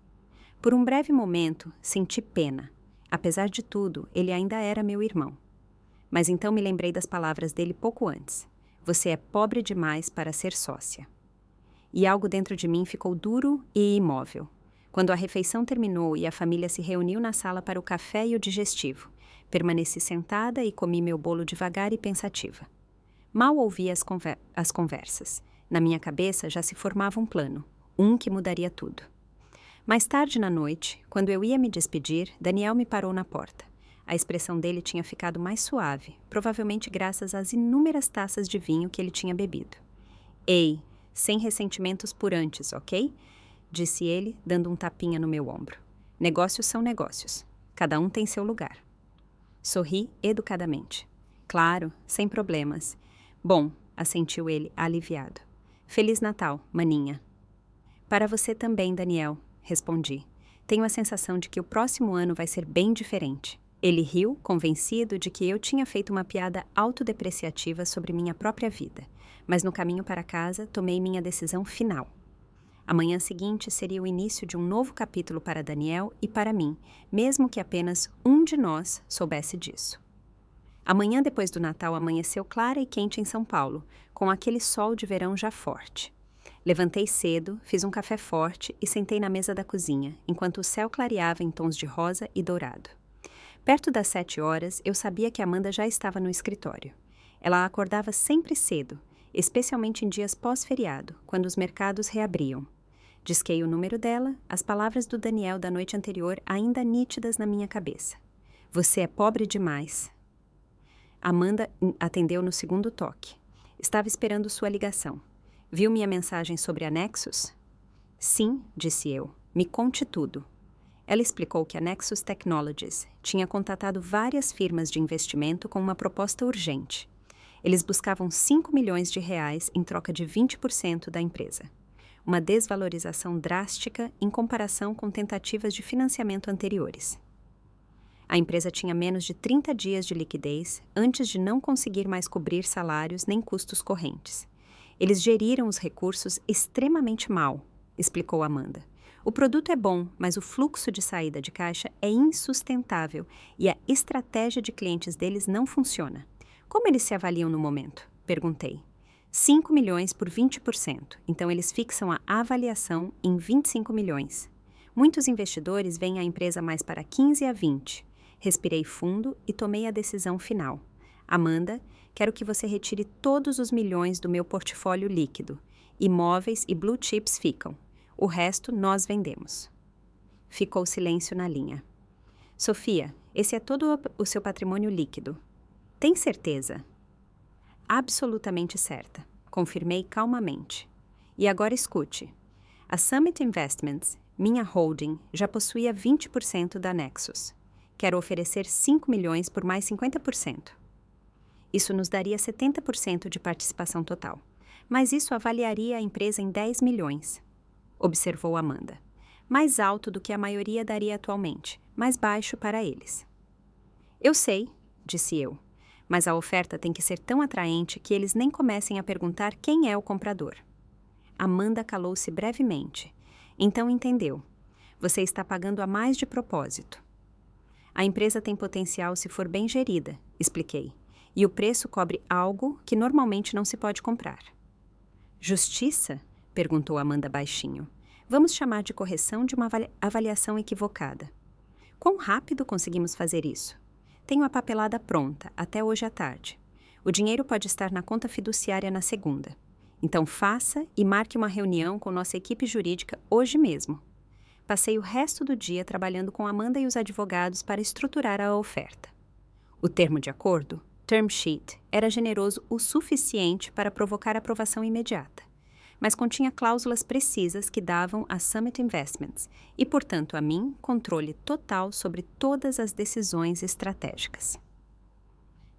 Por um breve momento, senti pena. Apesar de tudo, ele ainda era meu irmão. Mas então me lembrei das palavras dele pouco antes. Você é pobre demais para ser sócia. E algo dentro de mim ficou duro e imóvel. Quando a refeição terminou e a família se reuniu na sala para o café e o digestivo, permaneci sentada e comi meu bolo devagar e pensativa. Mal ouvi as conversas. Na minha cabeça já se formava um plano, um que mudaria tudo. Mais tarde na noite, quando eu ia me despedir, Daniel me parou na porta. A expressão dele tinha ficado mais suave, provavelmente graças às inúmeras taças de vinho que ele tinha bebido. Ei, sem ressentimentos por antes, ok? Disse ele, dando um tapinha no meu ombro. Negócios são negócios. Cada um tem seu lugar. Sorri educadamente. Claro, sem problemas. Bom, assentiu ele, aliviado. Feliz Natal, maninha. Para você também, Daniel, respondi. Tenho a sensação de que o próximo ano vai ser bem diferente. Ele riu, convencido de que eu tinha feito uma piada autodepreciativa sobre minha própria vida, mas no caminho para casa tomei minha decisão final. A manhã seguinte seria o início de um novo capítulo para Daniel e para mim, mesmo que apenas um de nós soubesse disso. A manhã depois do Natal amanheceu clara e quente em São Paulo, com aquele sol de verão já forte. Levantei cedo, fiz um café forte e sentei na mesa da cozinha, enquanto o céu clareava em tons de rosa e dourado. Perto das 7 horas, eu sabia que Amanda já estava no escritório. Ela acordava sempre cedo, especialmente em dias pós-feriado, quando os mercados reabriam. Disquei o número dela, as palavras do Daniel da noite anterior ainda nítidas na minha cabeça. Você é pobre demais. Amanda atendeu no segundo toque. Estava esperando sua ligação. Viu minha mensagem sobre a Nexus? Sim, disse eu. Me conte tudo. Ela explicou que a Nexus Technologies tinha contatado várias firmas de investimento com uma proposta urgente. Eles buscavam 5 milhões de reais em troca de 20% da empresa. Uma desvalorização drástica em comparação com tentativas de financiamento anteriores. A empresa tinha menos de 30 dias de liquidez antes de não conseguir mais cobrir salários nem custos correntes. Eles geriram os recursos extremamente mal, explicou Amanda. O produto é bom, mas o fluxo de saída de caixa é insustentável e a estratégia de clientes deles não funciona. Como eles se avaliam no momento? Perguntei. 5 milhões por 20%, então eles fixam a avaliação em 25 milhões. Muitos investidores veem a empresa mais para 15 a 20. Respirei fundo e tomei a decisão final. Amanda, quero que você retire todos os milhões do meu portfólio líquido. Imóveis e blue chips ficam. O resto nós vendemos. Ficou silêncio na linha. Sofia, esse é todo o seu patrimônio líquido. Tem certeza? Absolutamente certa. Confirmei calmamente. E agora escute. A Summit Investments, minha holding, já possuía 20% da Nexus. Quero oferecer 5 milhões por mais 50%. Isso nos daria 70% de participação total. Mas isso avaliaria a empresa em 10 milhões, observou Amanda. Mais alto do que a maioria daria atualmente, mais baixo para eles. Eu sei, disse eu, mas a oferta tem que ser tão atraente que eles nem comecem a perguntar quem é o comprador. Amanda calou-se brevemente. Então entendeu. Você está pagando a mais de propósito. A empresa tem potencial se for bem gerida, expliquei. E o preço cobre algo que normalmente não se pode comprar. Justiça? Perguntou Amanda baixinho. Vamos chamar de correção de uma avaliação equivocada. Quão rápido conseguimos fazer isso? Tenho a papelada pronta, até hoje à tarde. O dinheiro pode estar na conta fiduciária na segunda. Então faça e marque uma reunião com nossa equipe jurídica hoje mesmo. Passei o resto do dia trabalhando com Amanda e os advogados para estruturar a oferta. O termo de acordo, term sheet, era generoso o suficiente para provocar aprovação imediata, mas continha cláusulas precisas que davam à Summit Investments e, portanto, a mim, controle total sobre todas as decisões estratégicas.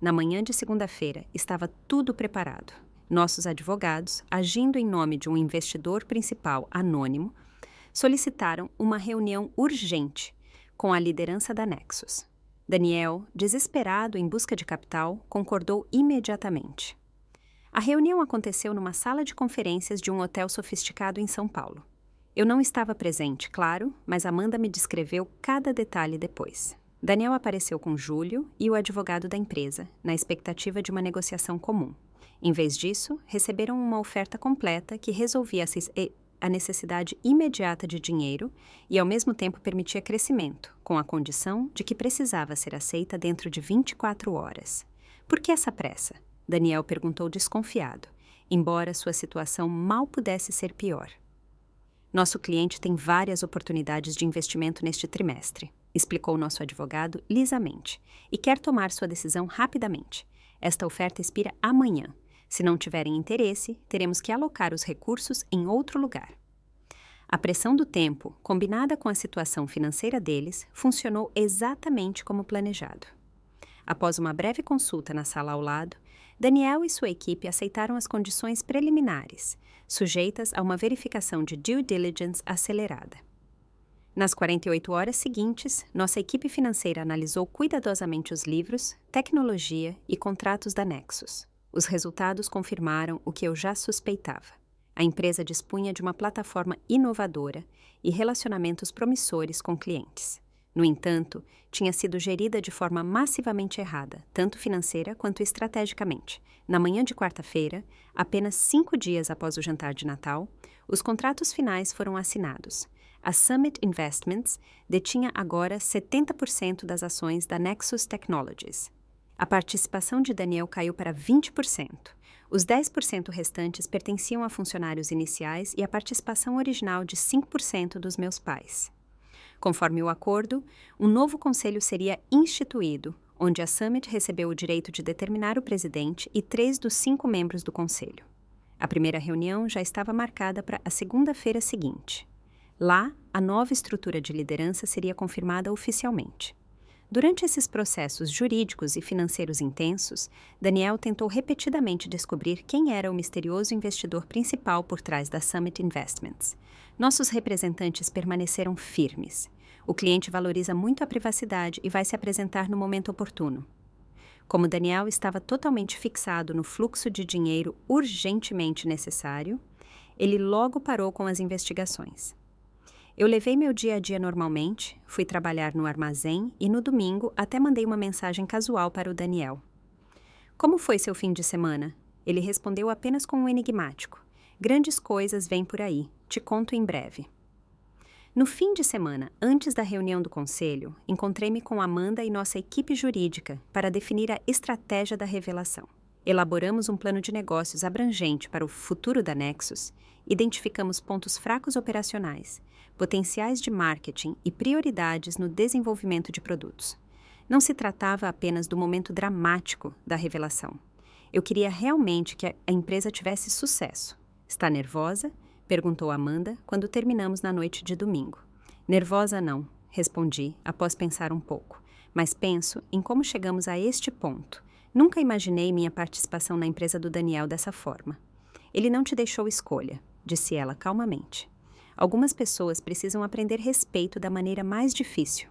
Na manhã de segunda-feira, estava tudo preparado. Nossos advogados, agindo em nome de um investidor principal anônimo, solicitaram uma reunião urgente com a liderança da Nexus. Daniel, desesperado em busca de capital, concordou imediatamente. A reunião aconteceu numa sala de conferências de um hotel sofisticado em São Paulo. Eu não estava presente, claro, mas Amanda me descreveu cada detalhe depois. Daniel apareceu com Júlio e o advogado da empresa, na expectativa de uma negociação comum. Em vez disso, receberam uma oferta completa que resolvia a necessidade imediata de dinheiro e, ao mesmo tempo, permitia crescimento, com a condição de que precisava ser aceita dentro de 24 horas. Por que essa pressa? Daniel perguntou desconfiado, embora sua situação mal pudesse ser pior. Nosso cliente tem várias oportunidades de investimento neste trimestre, explicou nosso advogado lisamente, e quer tomar sua decisão rapidamente. Esta oferta expira amanhã. Se não tiverem interesse, teremos que alocar os recursos em outro lugar. A pressão do tempo, combinada com a situação financeira deles, funcionou exatamente como planejado. Após uma breve consulta na sala ao lado, Daniel e sua equipe aceitaram as condições preliminares, sujeitas a uma verificação de due diligence acelerada. Nas 48 horas seguintes, nossa equipe financeira analisou cuidadosamente os livros, tecnologia e contratos da Nexus. Os resultados confirmaram o que eu já suspeitava. A empresa dispunha de uma plataforma inovadora e relacionamentos promissores com clientes. No entanto, tinha sido gerida de forma massivamente errada, tanto financeira quanto estrategicamente. Na manhã de quarta-feira, apenas 5 dias após o jantar de Natal, os contratos finais foram assinados. A Summit Investments detinha agora 70% das ações da Nexus Technologies. A participação de Daniel caiu para 20%. Os 10% restantes pertenciam a funcionários iniciais e a participação original de 5% dos meus pais. Conforme o acordo, um novo conselho seria instituído, onde a Summit recebeu o direito de determinar o presidente e 3 dos 5 membros do conselho. A primeira reunião já estava marcada para a segunda-feira seguinte. Lá, a nova estrutura de liderança seria confirmada oficialmente. Durante esses processos jurídicos e financeiros intensos, Daniel tentou repetidamente descobrir quem era o misterioso investidor principal por trás da Summit Investments. Nossos representantes permaneceram firmes. O cliente valoriza muito a privacidade e vai se apresentar no momento oportuno. Como Daniel estava totalmente fixado no fluxo de dinheiro urgentemente necessário, ele logo parou com as investigações. Eu levei meu dia a dia normalmente, fui trabalhar no armazém e no domingo até mandei uma mensagem casual para o Daniel. Como foi seu fim de semana? Ele respondeu apenas com um enigmático. Grandes coisas vêm por aí, te conto em breve. No fim de semana, antes da reunião do conselho, encontrei-me com Amanda e nossa equipe jurídica para definir a estratégia da revelação. Elaboramos um plano de negócios abrangente para o futuro da Nexus, identificamos pontos fracos operacionais, potenciais de marketing e prioridades no desenvolvimento de produtos. Não se tratava apenas do momento dramático da revelação. Eu queria realmente que a empresa tivesse sucesso. Está nervosa? Perguntou Amanda quando terminamos na noite de domingo. Nervosa não, respondi após pensar um pouco, mas penso em como chegamos a este ponto. Nunca imaginei minha participação na empresa do Daniel dessa forma. Ele não te deixou escolha, disse ela calmamente. Algumas pessoas precisam aprender respeito da maneira mais difícil.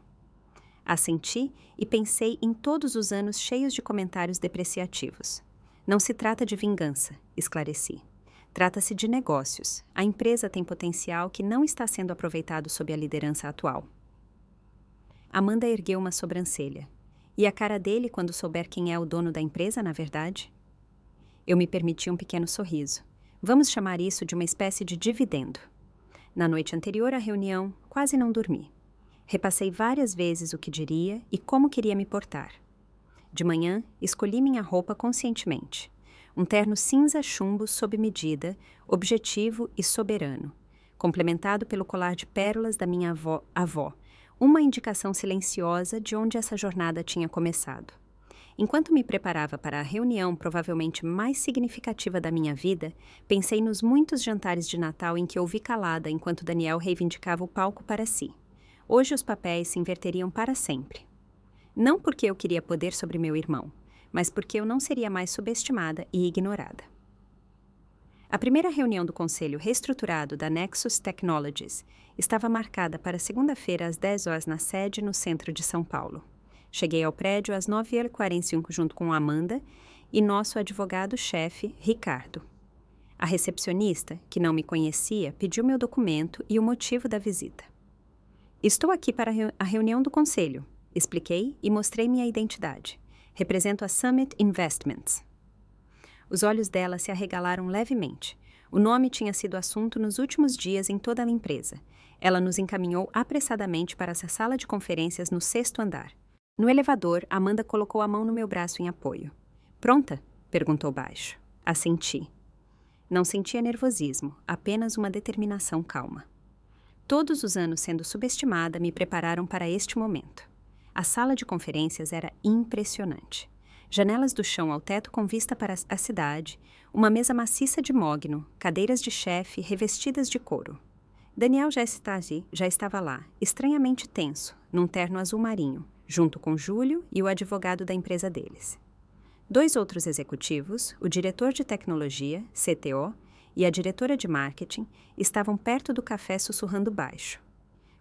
Assenti e pensei em todos os anos cheios de comentários depreciativos. Não se trata de vingança, esclareci. Trata-se de negócios. A empresa tem potencial que não está sendo aproveitado sob a liderança atual. Amanda ergueu uma sobrancelha. E a cara dele quando souber quem é o dono da empresa, na verdade? Eu me permiti um pequeno sorriso. Vamos chamar isso de uma espécie de dividendo. Na noite anterior à reunião, quase não dormi. Repassei várias vezes o que diria e como queria me portar. De manhã, escolhi minha roupa conscientemente. Um terno cinza chumbo sob medida, objetivo e soberano, complementado pelo colar de pérolas da minha avó, uma indicação silenciosa de onde essa jornada tinha começado. Enquanto me preparava para a reunião provavelmente mais significativa da minha vida, pensei nos muitos jantares de Natal em que ouvi calada enquanto Daniel reivindicava o palco para si. Hoje os papéis se inverteriam para sempre. Não porque eu queria poder sobre meu irmão, mas porque eu não seria mais subestimada e ignorada. A primeira reunião do conselho reestruturado da Nexus Technologies estava marcada para segunda-feira às 10 horas na sede no centro de São Paulo. Cheguei ao prédio às 9h45 junto com Amanda e nosso advogado-chefe, Ricardo. A recepcionista, que não me conhecia, pediu meu documento e o motivo da visita. Estou aqui para a reunião do conselho, expliquei e mostrei minha identidade. Represento a Summit Investments. Os olhos dela se arregalaram levemente. O nome tinha sido assunto nos últimos dias em toda a empresa. Ela nos encaminhou apressadamente para essa sala de conferências no 6º andar. No elevador, Amanda colocou a mão no meu braço em apoio. Pronta? Perguntou baixo. Assenti. Não sentia nervosismo, apenas uma determinação calma. Todos os anos sendo subestimada me prepararam para este momento. A sala de conferências era impressionante. Janelas do chão ao teto com vista para a cidade, uma mesa maciça de mogno, cadeiras de chefe revestidas de couro. Daniel já estava lá, estranhamente tenso, num terno azul marinho, junto com Júlio e o advogado da empresa deles. 2 outros executivos, o diretor de tecnologia, CTO, e a diretora de marketing, estavam perto do café sussurrando baixo.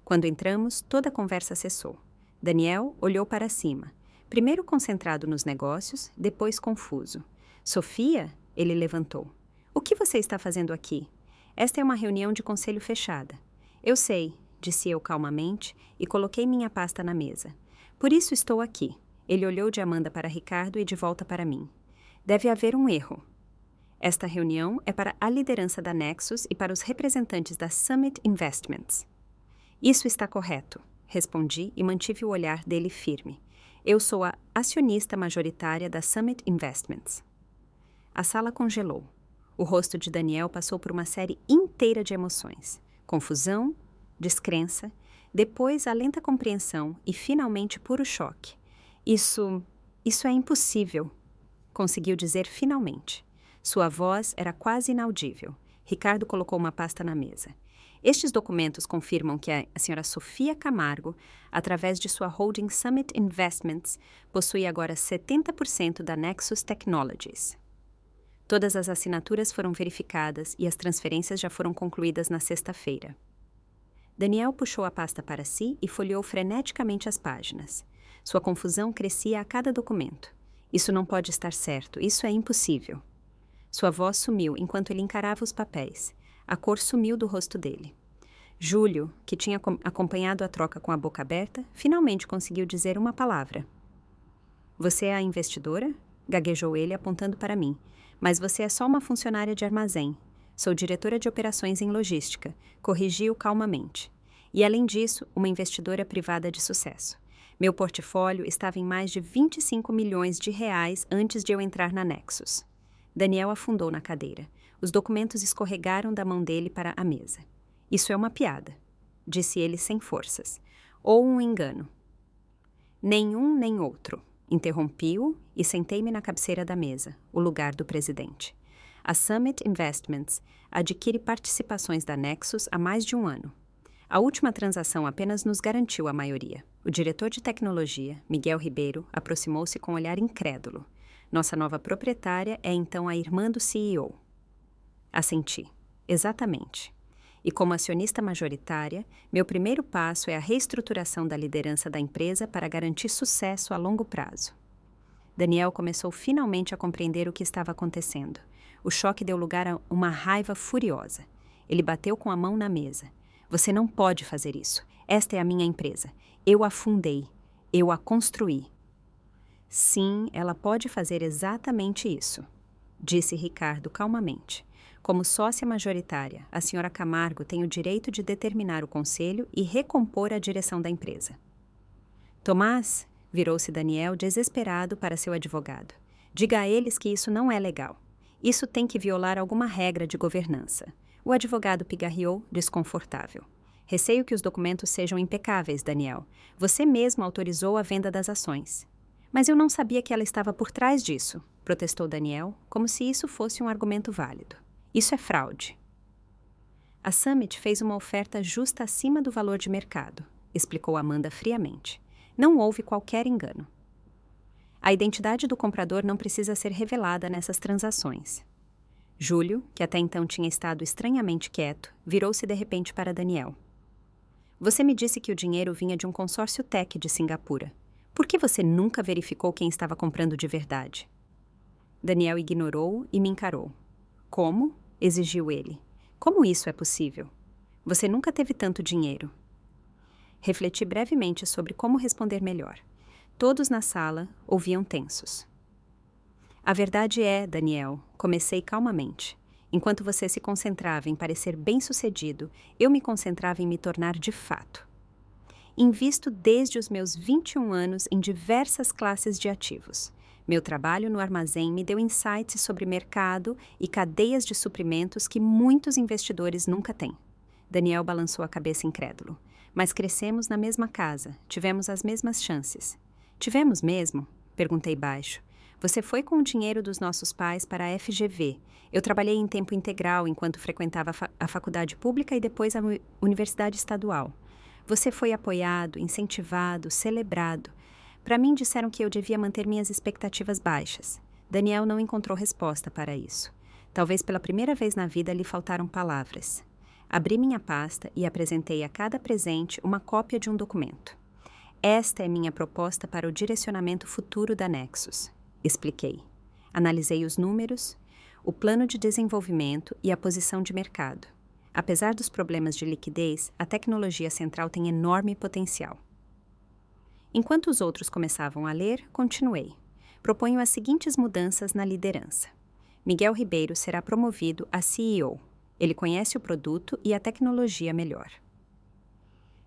Quando entramos, toda a conversa cessou. Daniel olhou para cima, primeiro concentrado nos negócios, depois confuso. Sofia? Ele levantou. O que você está fazendo aqui? Esta é uma reunião de conselho fechada. Eu sei, disse eu calmamente e coloquei minha pasta na mesa. Por isso estou aqui. Ele olhou de Amanda para Ricardo e de volta para mim. Deve haver um erro. Esta reunião é para a liderança da Nexus e para os representantes da Summit Investments. Isso está correto. Respondi e mantive o olhar dele firme. Eu sou a acionista majoritária da Summit Investments. A sala congelou. O rosto de Daniel passou por uma série inteira de emoções. Confusão, descrença, depois a lenta compreensão e finalmente puro choque. Isso é impossível, conseguiu dizer finalmente. Sua voz era quase inaudível. Ricardo colocou uma pasta na mesa. Estes documentos confirmam que a senhora Sofia Camargo, através de sua holding Summit Investments, possui agora 70% da Nexus Technologies. Todas as assinaturas foram verificadas e as transferências já foram concluídas na sexta-feira. Daniel puxou a pasta para si e folheou freneticamente as páginas. Sua confusão crescia a cada documento. Isso não pode estar certo, isso é impossível. Sua voz sumiu enquanto ele encarava os papéis. A cor sumiu do rosto dele. Júlio, que tinha acompanhado a troca com a boca aberta, finalmente conseguiu dizer uma palavra. Você é a investidora? Gaguejou ele apontando para mim. Mas você é só uma funcionária de armazém. Sou diretora de operações em logística. Corrigiu calmamente. E além disso, uma investidora privada de sucesso. Meu portfólio estava em mais de 25 milhões de reais antes de eu entrar na Nexus. Daniel afundou na cadeira. Os documentos escorregaram da mão dele para a mesa. Isso é uma piada, disse ele sem forças. Ou um engano. Nenhum nem outro. Interrompi-o e sentei-me na cabeceira da mesa, o lugar do presidente. A Summit Investments adquire participações da Nexus há mais de um ano. A última transação apenas nos garantiu a maioria. O diretor de tecnologia, Miguel Ribeiro, aproximou-se com um olhar incrédulo. Nossa nova proprietária é então a irmã do CEO. Assenti. Exatamente. E como acionista majoritária, meu primeiro passo é a reestruturação da liderança da empresa para garantir sucesso a longo prazo. Daniel começou finalmente a compreender o que estava acontecendo. O choque deu lugar a uma raiva furiosa. Ele bateu com a mão na mesa. Você não pode fazer isso. Esta é a minha empresa. Eu a fundei. Eu a construí. Sim, ela pode fazer exatamente isso, disse Ricardo calmamente. Como sócia majoritária, a senhora Camargo tem o direito de determinar o conselho e recompor a direção da empresa. Tomás, virou-se Daniel desesperado para seu advogado. Diga a eles que isso não é legal. Isso tem que violar alguma regra de governança. O advogado pigarreou, desconfortável. Receio que os documentos sejam impecáveis, Daniel. Você mesmo autorizou a venda das ações. Mas eu não sabia que ela estava por trás disso, protestou Daniel, como se isso fosse um argumento válido. Isso é fraude. A Summit fez uma oferta justa acima do valor de mercado, explicou Amanda friamente. Não houve qualquer engano. A identidade do comprador não precisa ser revelada nessas transações. Júlio, que até então tinha estado estranhamente quieto, virou-se de repente para Daniel. Você me disse que o dinheiro vinha de um consórcio tech de Singapura. Por que você nunca verificou quem estava comprando de verdade? Daniel ignorou e me encarou. Como? Exigiu ele. Como isso é possível? Você nunca teve tanto dinheiro. Refleti brevemente sobre como responder melhor. Todos na sala ouviam tensos. A verdade é, Daniel, comecei calmamente. Enquanto você se concentrava em parecer bem-sucedido, eu me concentrava em me tornar de fato. Invisto desde os meus 21 anos em diversas classes de ativos. Meu trabalho no armazém me deu insights sobre mercado e cadeias de suprimentos que muitos investidores nunca têm. Daniel balançou a cabeça incrédulo. Mas crescemos na mesma casa, tivemos as mesmas chances. Tivemos mesmo? Perguntei baixo. Você foi com o dinheiro dos nossos pais para a FGV. Eu trabalhei em tempo integral enquanto frequentava a faculdade pública e depois a universidade estadual. Você foi apoiado, incentivado, celebrado. Para mim, disseram que eu devia manter minhas expectativas baixas. Daniel não encontrou resposta para isso. Talvez pela primeira vez na vida lhe faltaram palavras. Abri minha pasta e apresentei a cada presente uma cópia de um documento. Esta é minha proposta para o direcionamento futuro da Nexus, expliquei. Analisei os números, o plano de desenvolvimento e a posição de mercado. Apesar dos problemas de liquidez, a tecnologia central tem enorme potencial. Enquanto os outros começavam a ler, continuei. Proponho as seguintes mudanças na liderança. Miguel Ribeiro será promovido a CEO. Ele conhece o produto e a tecnologia melhor.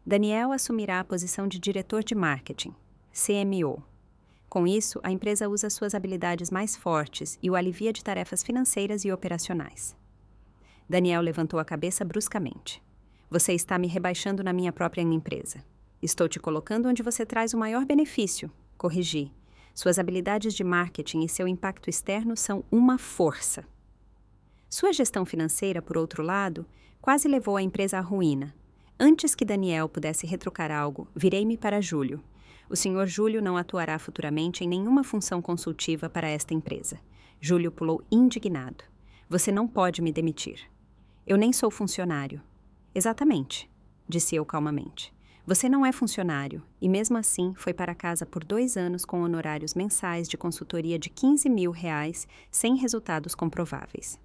Daniel assumirá a posição de diretor de marketing, CMO. Com isso, a empresa usa suas habilidades mais fortes e o alivia de tarefas financeiras e operacionais. Daniel levantou a cabeça bruscamente. Você está me rebaixando na minha própria empresa. Estou te colocando onde você traz o maior benefício, corrigi. Suas habilidades de marketing e seu impacto externo são uma força. Sua gestão financeira, por outro lado, quase levou a empresa à ruína. Antes que Daniel pudesse retrucar algo, virei-me para Júlio. O Sr. Júlio não atuará futuramente em nenhuma função consultiva para esta empresa. Júlio pulou indignado. Você não pode me demitir. Eu nem sou funcionário. Exatamente, disse eu calmamente. Você não é funcionário e, mesmo assim, foi para casa por 2 anos com honorários mensais de consultoria de R$ 15.000 sem resultados comprováveis.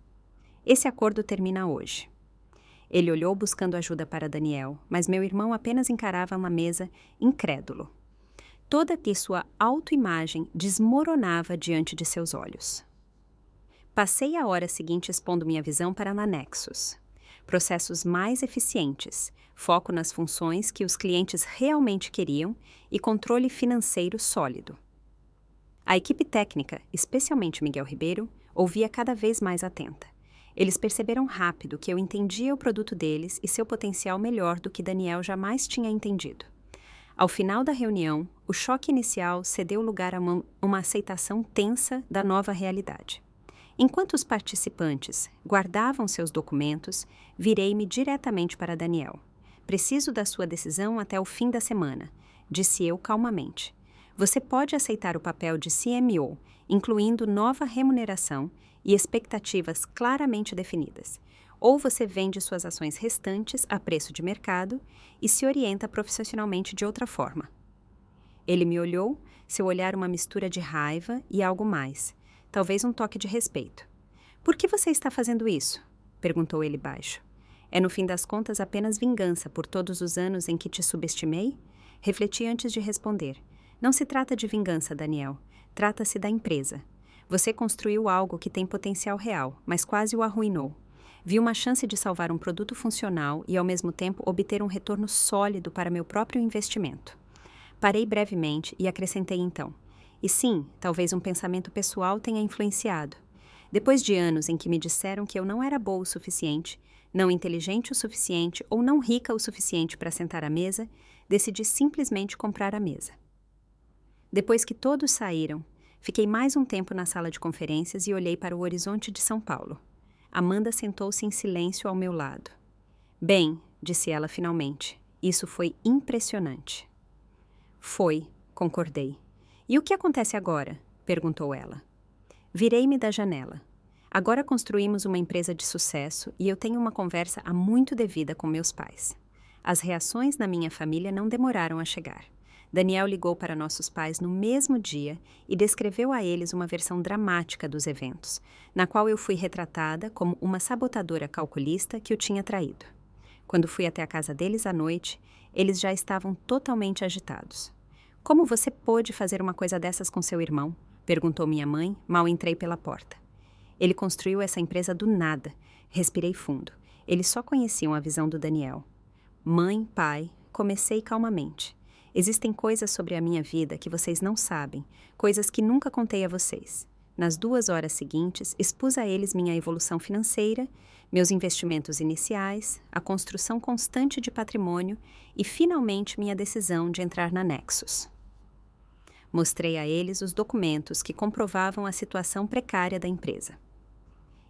Esse acordo termina hoje. Ele olhou buscando ajuda para Daniel, mas meu irmão apenas encarava uma mesa incrédulo. Toda que sua autoimagem desmoronava diante de seus olhos. Passei a hora seguinte expondo minha visão para a Nexus. Processos mais eficientes, foco nas funções que os clientes realmente queriam e controle financeiro sólido. A equipe técnica, especialmente Miguel Ribeiro, ouvia cada vez mais atenta. Eles perceberam rápido que eu entendia o produto deles e seu potencial melhor do que Daniel jamais tinha entendido. Ao final da reunião, o choque inicial cedeu lugar a uma aceitação tensa da nova realidade. Enquanto os participantes guardavam seus documentos, virei-me diretamente para Daniel. Preciso da sua decisão até o fim da semana, disse eu calmamente. Você pode aceitar o papel de CMO, incluindo nova remuneração e expectativas claramente definidas. Ou você vende suas ações restantes a preço de mercado e se orienta profissionalmente de outra forma. Ele me olhou, seu olhar uma mistura de raiva e algo mais. Talvez um toque de respeito. Por que você está fazendo isso? Perguntou ele baixo. É no fim das contas apenas vingança por todos os anos em que te subestimei? Refleti antes de responder. Não se trata de vingança, Daniel. Trata-se da empresa. Você construiu algo que tem potencial real, mas quase o arruinou. Vi uma chance de salvar um produto funcional e, ao mesmo tempo, obter um retorno sólido para meu próprio investimento. Parei brevemente e acrescentei então. E sim, talvez um pensamento pessoal tenha influenciado. Depois de anos em que me disseram que eu não era boa o suficiente, não inteligente o suficiente ou não rica o suficiente para sentar à mesa, decidi simplesmente comprar a mesa. Depois que todos saíram, fiquei mais um tempo na sala de conferências e olhei para o horizonte de São Paulo. Amanda sentou-se em silêncio ao meu lado. Bem, disse ela finalmente, isso foi impressionante. Foi, concordei. E o que acontece agora? Perguntou ela. Virei-me da janela. Agora construímos uma empresa de sucesso e eu tenho uma conversa há muito devida com meus pais. As reações na minha família não demoraram a chegar. Daniel ligou para nossos pais no mesmo dia e descreveu a eles uma versão dramática dos eventos, na qual eu fui retratada como uma sabotadora calculista que o tinha traído. Quando fui até a casa deles à noite, eles já estavam totalmente agitados. Como você pôde fazer uma coisa dessas com seu irmão? Perguntou minha mãe, mal entrei pela porta. Ele construiu essa empresa do nada. Respirei fundo. Eles só conheciam a visão do Daniel. Mãe, pai, comecei calmamente. Existem coisas sobre a minha vida que vocês não sabem, coisas que nunca contei a vocês. Nas 2 horas seguintes, expus a eles minha evolução financeira, meus investimentos iniciais, a construção constante de patrimônio e, finalmente, minha decisão de entrar na Nexus. Mostrei a eles os documentos que comprovavam a situação precária da empresa.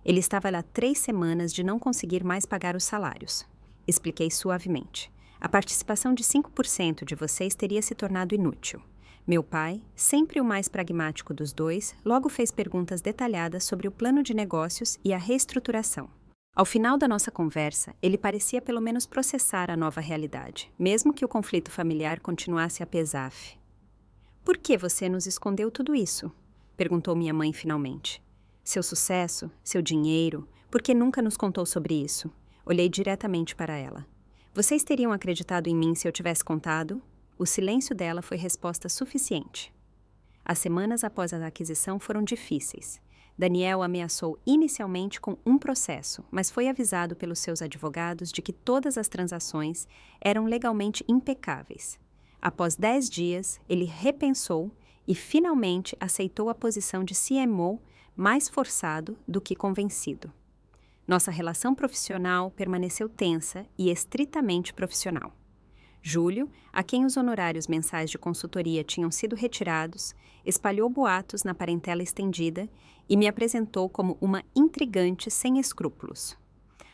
Ele estava lá 3 semanas de não conseguir mais pagar os salários. Expliquei suavemente. A participação de 5% de vocês teria se tornado inútil. Meu pai, sempre o mais pragmático dos dois, logo fez perguntas detalhadas sobre o plano de negócios e a reestruturação. Ao final da nossa conversa, ele parecia pelo menos processar a nova realidade, mesmo que o conflito familiar continuasse a pesar. Por que você nos escondeu tudo isso? Perguntou minha mãe finalmente. Seu sucesso, seu dinheiro, por que nunca nos contou sobre isso? Olhei diretamente para ela. Vocês teriam acreditado em mim se eu tivesse contado? O silêncio dela foi resposta suficiente. As semanas após a aquisição foram difíceis. Daniel ameaçou inicialmente com um processo, mas foi avisado pelos seus advogados de que todas as transações eram legalmente impecáveis. Após 10 dias, ele repensou e finalmente aceitou a posição de CMO mais forçado do que convencido. Nossa relação profissional permaneceu tensa e estritamente profissional. Júlio, a quem os honorários mensais de consultoria tinham sido retirados, espalhou boatos na parentela estendida e me apresentou como uma intrigante sem escrúpulos.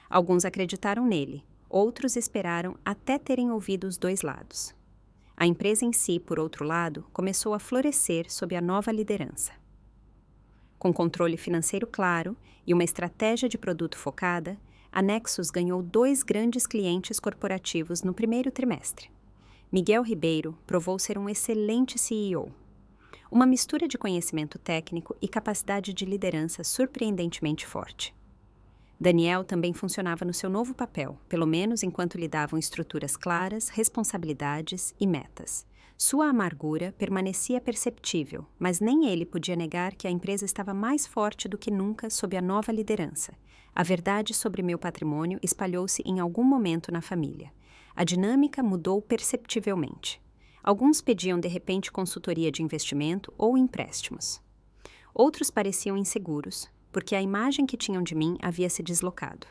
Alguns acreditaram nele, outros esperaram até terem ouvido os 2 lados. A empresa em si, por outro lado, começou a florescer sob a nova liderança. Com controle financeiro claro e uma estratégia de produto focada, a Nexus ganhou 2 grandes clientes corporativos no primeiro trimestre. Miguel Ribeiro provou ser um excelente CEO. Uma mistura de conhecimento técnico e capacidade de liderança surpreendentemente forte. Daniel também funcionava no seu novo papel, pelo menos enquanto lhe davam estruturas claras, responsabilidades e metas. Sua amargura permanecia perceptível, mas nem ele podia negar que a empresa estava mais forte do que nunca sob a nova liderança. A verdade sobre meu patrimônio espalhou-se em algum momento na família. A dinâmica mudou perceptivelmente. Alguns pediam de repente consultoria de investimento ou empréstimos. Outros pareciam inseguros, porque a imagem que tinham de mim havia se deslocado.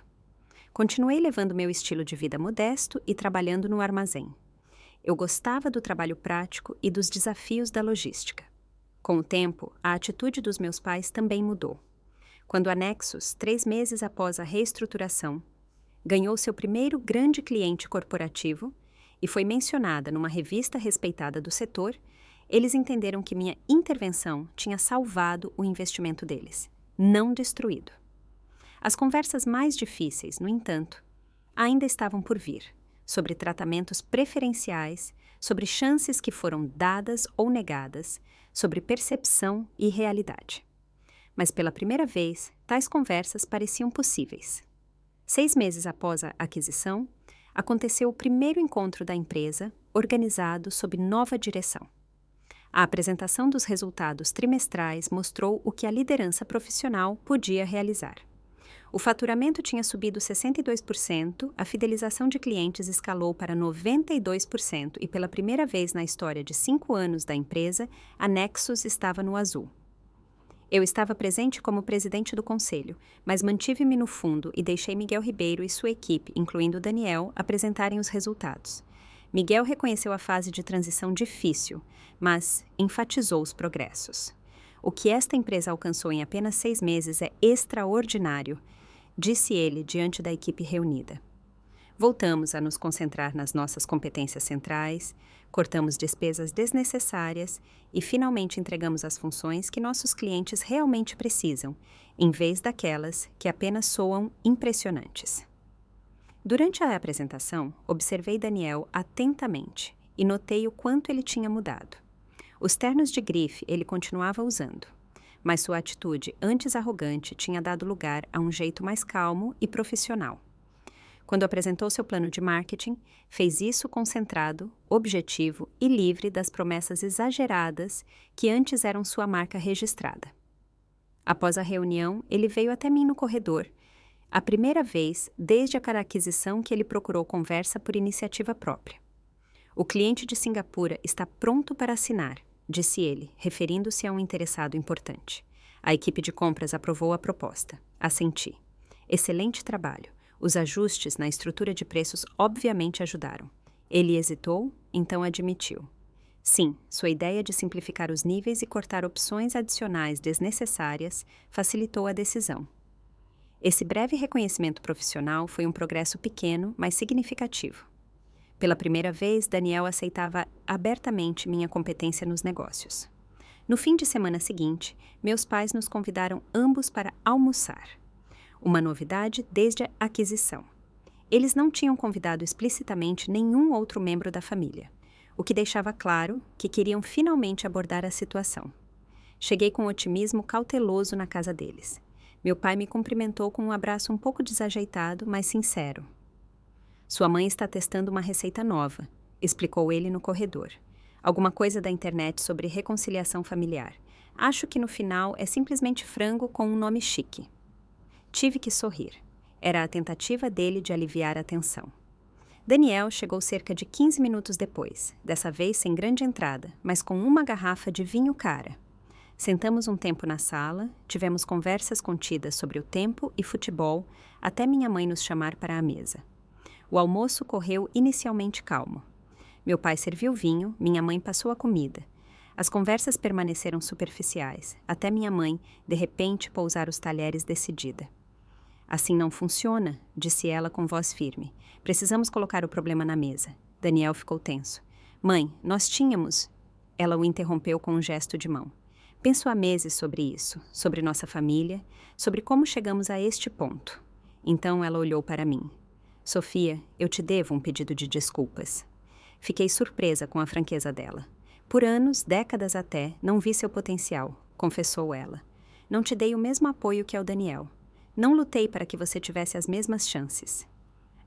Continuei levando meu estilo de vida modesto e trabalhando no armazém. Eu gostava do trabalho prático e dos desafios da logística. Com o tempo, a atitude dos meus pais também mudou. Quando a Nexus, 3 meses após a reestruturação, ganhou seu primeiro grande cliente corporativo e foi mencionada numa revista respeitada do setor, eles entenderam que minha intervenção tinha salvado o investimento deles, não destruído. As conversas mais difíceis, no entanto, ainda estavam por vir, sobre tratamentos preferenciais, sobre chances que foram dadas ou negadas, sobre percepção e realidade. Mas pela primeira vez, tais conversas pareciam possíveis. 6 meses após a aquisição, aconteceu o primeiro encontro da empresa, organizado sob nova direção. A apresentação dos resultados trimestrais mostrou o que a liderança profissional podia realizar. O faturamento tinha subido 62%, a fidelização de clientes escalou para 92% e pela primeira vez na história de 5 anos da empresa, a Nexus estava no azul. Eu estava presente como presidente do conselho, mas mantive-me no fundo e deixei Miguel Ribeiro e sua equipe, incluindo Daniel, apresentarem os resultados. Miguel reconheceu a fase de transição difícil, mas enfatizou os progressos. O que esta empresa alcançou em apenas 6 meses é extraordinário, disse ele diante da equipe reunida. Voltamos a nos concentrar nas nossas competências centrais, cortamos despesas desnecessárias e finalmente entregamos as funções que nossos clientes realmente precisam, em vez daquelas que apenas soam impressionantes. Durante a apresentação, observei Daniel atentamente e notei o quanto ele tinha mudado. Os ternos de grife ele continuava usando, mas sua atitude antes arrogante tinha dado lugar a um jeito mais calmo e profissional. Quando apresentou seu plano de marketing, fez isso concentrado, objetivo e livre das promessas exageradas que antes eram sua marca registrada. Após a reunião, ele veio até mim no corredor, a primeira vez desde a aquisição que ele procurou conversa por iniciativa própria. O cliente de Singapura está pronto para assinar, disse ele, referindo-se a um interessado importante. A equipe de compras aprovou a proposta. Assenti. Excelente trabalho. Os ajustes na estrutura de preços obviamente ajudaram. Ele hesitou, então admitiu. Sim, sua ideia de simplificar os níveis e cortar opções adicionais desnecessárias facilitou a decisão. Esse breve reconhecimento profissional foi um progresso pequeno, mas significativo. Pela primeira vez, Daniel aceitava abertamente minha competência nos negócios. No fim de semana seguinte, meus pais nos convidaram ambos para almoçar. Uma novidade desde a aquisição. Eles não tinham convidado explicitamente nenhum outro membro da família, o que deixava claro que queriam finalmente abordar a situação. Cheguei com otimismo cauteloso na casa deles. Meu pai me cumprimentou com um abraço um pouco desajeitado, mas sincero. Sua mãe está testando uma receita nova, explicou ele no corredor. Alguma coisa da internet sobre reconciliação familiar. Acho que no final é simplesmente frango com um nome chique. Tive que sorrir. Era a tentativa dele de aliviar a tensão. Daniel chegou cerca de 15 minutos depois, dessa vez sem grande entrada, mas com uma garrafa de vinho cara. Sentamos um tempo na sala, tivemos conversas contidas sobre o tempo e futebol, até minha mãe nos chamar para a mesa. O almoço correu inicialmente calmo. Meu pai serviu vinho, minha mãe passou a comida. As conversas permaneceram superficiais, até minha mãe, de repente, pousar os talheres decidida. Assim não funciona, disse ela com voz firme. Precisamos colocar o problema na mesa. Daniel ficou tenso. Mãe, nós tínhamos... Ela o interrompeu com um gesto de mão. Penso há meses sobre isso, sobre nossa família, sobre como chegamos a este ponto. Então ela olhou para mim. Sofia, eu te devo um pedido de desculpas. Fiquei surpresa com a franqueza dela. Por anos, décadas até, não vi seu potencial, confessou ela. Não te dei o mesmo apoio que ao Daniel. Não lutei para que você tivesse as mesmas chances.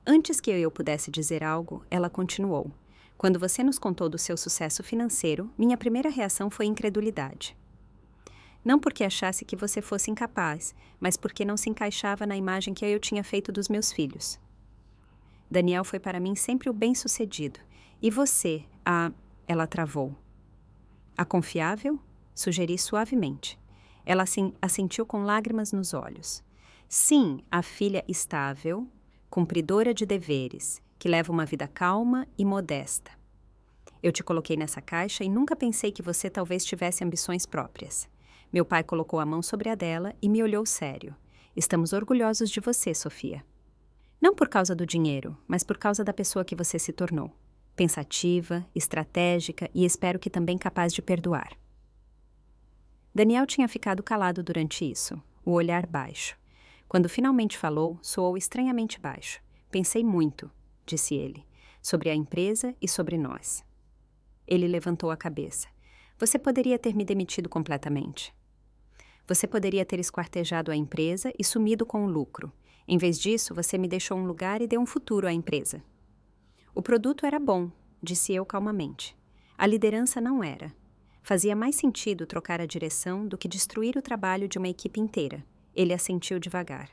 Antes que eu pudesse dizer algo, ela continuou. Quando você nos contou do seu sucesso financeiro, minha primeira reação foi incredulidade. Não porque achasse que você fosse incapaz, mas porque não se encaixava na imagem que eu tinha feito dos meus filhos. Daniel foi para mim sempre o bem-sucedido. E você, Ela travou. A confiável? Sugeri suavemente. Ela assentiu com lágrimas nos olhos. Sim, a filha estável, cumpridora de deveres, que leva uma vida calma e modesta. Eu te coloquei nessa caixa e nunca pensei que você talvez tivesse ambições próprias. Meu pai colocou a mão sobre a dela e me olhou sério. Estamos orgulhosos de você, Sofia. Não por causa do dinheiro, mas por causa da pessoa que você se tornou. Pensativa, estratégica e espero que também capaz de perdoar. Daniel tinha ficado calado durante isso, o olhar baixo. Quando finalmente falou, soou estranhamente baixo. Pensei muito, disse ele, sobre a empresa e sobre nós. Ele levantou a cabeça. Você poderia ter me demitido completamente. Você poderia ter esquartejado a empresa e sumido com o lucro. Em vez disso, você me deixou um lugar e deu um futuro à empresa. O produto era bom, disse eu calmamente. A liderança não era. Fazia mais sentido trocar a direção do que destruir o trabalho de uma equipe inteira. Ele assentiu devagar.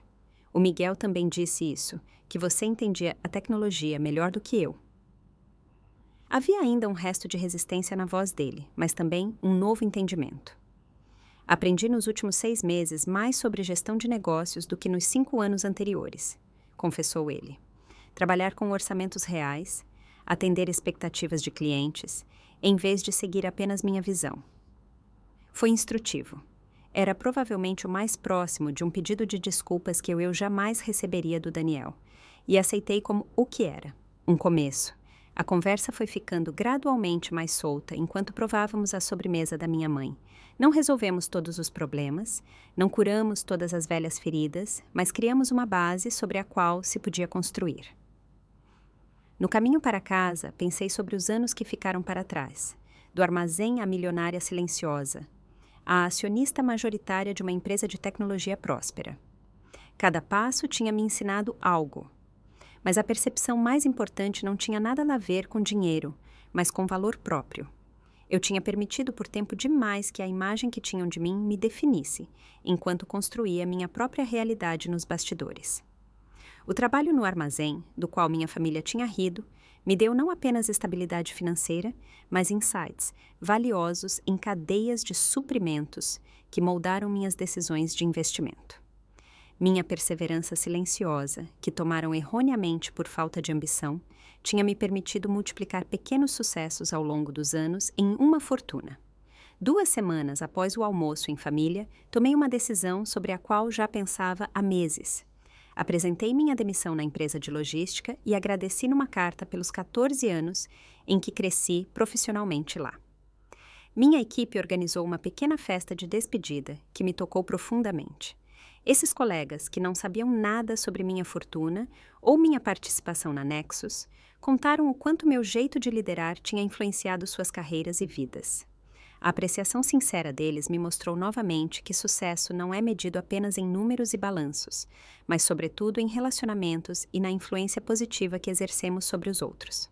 O Miguel também disse isso, que você entendia a tecnologia melhor do que eu. Havia ainda um resto de resistência na voz dele, mas também um novo entendimento. Aprendi nos últimos 6 meses mais sobre gestão de negócios do que nos 5 anos anteriores, confessou ele. Trabalhar com orçamentos reais, atender expectativas de clientes, em vez de seguir apenas minha visão. Foi instrutivo. Era provavelmente o mais próximo de um pedido de desculpas que eu jamais receberia do Daniel, e aceitei como o que era, um começo. A conversa foi ficando gradualmente mais solta enquanto provávamos a sobremesa da minha mãe. Não resolvemos todos os problemas, não curamos todas as velhas feridas, mas criamos uma base sobre a qual se podia construir. No caminho para casa, pensei sobre os anos que ficaram para trás, do armazém à milionária silenciosa, a acionista majoritária de uma empresa de tecnologia próspera. Cada passo tinha me ensinado algo, mas a percepção mais importante não tinha nada a ver com dinheiro, mas com valor próprio. Eu tinha permitido por tempo demais que a imagem que tinham de mim me definisse, enquanto construía minha própria realidade nos bastidores. O trabalho no armazém, do qual minha família tinha rido, me deu não apenas estabilidade financeira, mas insights valiosos em cadeias de suprimentos que moldaram minhas decisões de investimento. Minha perseverança silenciosa, que tomaram erroneamente por falta de ambição, tinha me permitido multiplicar pequenos sucessos ao longo dos anos em uma fortuna. 2 semanas após o almoço em família, tomei uma decisão sobre a qual já pensava há meses. Apresentei minha demissão na empresa de logística e agradeci numa carta pelos 14 anos em que cresci profissionalmente lá. Minha equipe organizou uma pequena festa de despedida que me tocou profundamente. Esses colegas, que não sabiam nada sobre minha fortuna ou minha participação na Nexus, contaram o quanto meu jeito de liderar tinha influenciado suas carreiras e vidas. A apreciação sincera deles me mostrou novamente que sucesso não é medido apenas em números e balanços, mas sobretudo em relacionamentos e na influência positiva que exercemos sobre os outros.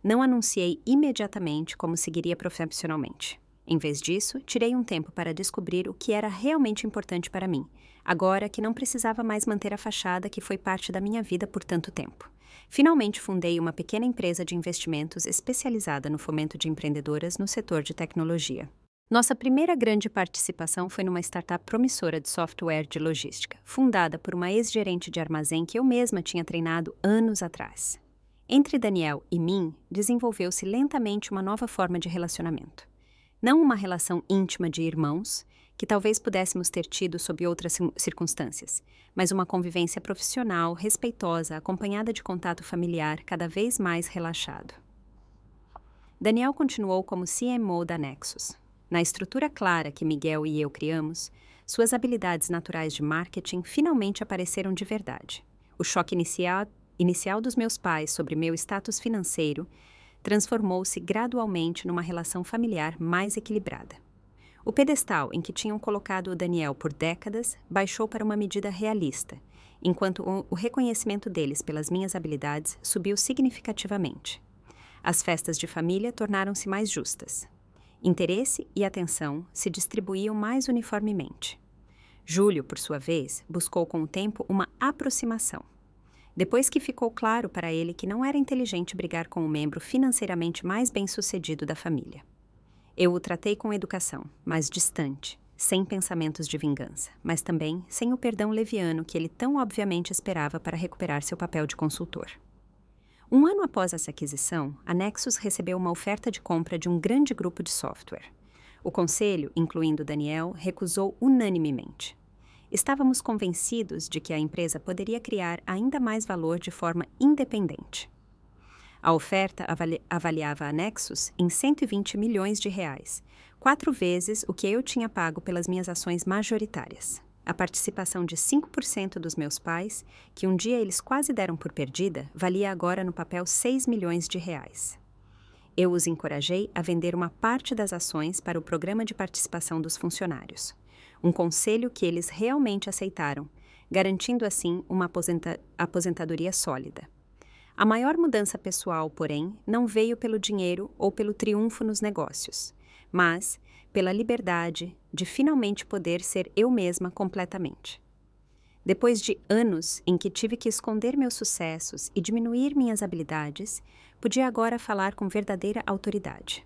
Não anunciei imediatamente como seguiria profissionalmente. Em vez disso, tirei um tempo para descobrir o que era realmente importante para mim, agora que não precisava mais manter a fachada que foi parte da minha vida por tanto tempo. Finalmente fundei uma pequena empresa de investimentos especializada no fomento de empreendedoras no setor de tecnologia. Nossa primeira grande participação foi numa startup promissora de software de logística, fundada por uma ex-gerente de armazém que eu mesma tinha treinado anos atrás. Entre Daniel e mim, desenvolveu-se lentamente uma nova forma de relacionamento. Não uma relação íntima de irmãos, que talvez pudéssemos ter tido sob outras circunstâncias, mas uma convivência profissional, respeitosa, acompanhada de contato familiar cada vez mais relaxado. Daniel continuou como CMO da Nexus. Na estrutura clara que Miguel e eu criamos, suas habilidades naturais de marketing finalmente apareceram de verdade. O choque inicial dos meus pais sobre meu status financeiro transformou-se gradualmente numa relação familiar mais equilibrada. O pedestal em que tinham colocado o Daniel por décadas baixou para uma medida realista, enquanto o reconhecimento deles pelas minhas habilidades subiu significativamente. As festas de família tornaram-se mais justas. Interesse e atenção se distribuíam mais uniformemente. Júlio, por sua vez, buscou com o tempo uma aproximação. Depois que ficou claro para ele que não era inteligente brigar com o membro financeiramente mais bem-sucedido da família. Eu o tratei com educação, mas distante, sem pensamentos de vingança, mas também sem o perdão leviano que ele tão obviamente esperava para recuperar seu papel de consultor. Um ano após essa aquisição, a Nexus recebeu uma oferta de compra de um grande grupo de software. O conselho, incluindo Daniel, recusou unanimemente. Estávamos convencidos de que a empresa poderia criar ainda mais valor de forma independente. A oferta avaliava a Nexus em 120 milhões de reais, 4 vezes o que eu tinha pago pelas minhas ações majoritárias. A participação de 5% dos meus pais, que um dia eles quase deram por perdida, valia agora no papel 6 milhões de reais. Eu os encorajei a vender uma parte das ações para o programa de participação dos funcionários. Um conselho que eles realmente aceitaram, garantindo assim uma aposentadoria sólida. A maior mudança pessoal, porém, não veio pelo dinheiro ou pelo triunfo nos negócios, mas pela liberdade de finalmente poder ser eu mesma completamente. Depois de anos em que tive que esconder meus sucessos e diminuir minhas habilidades, podia agora falar com verdadeira autoridade.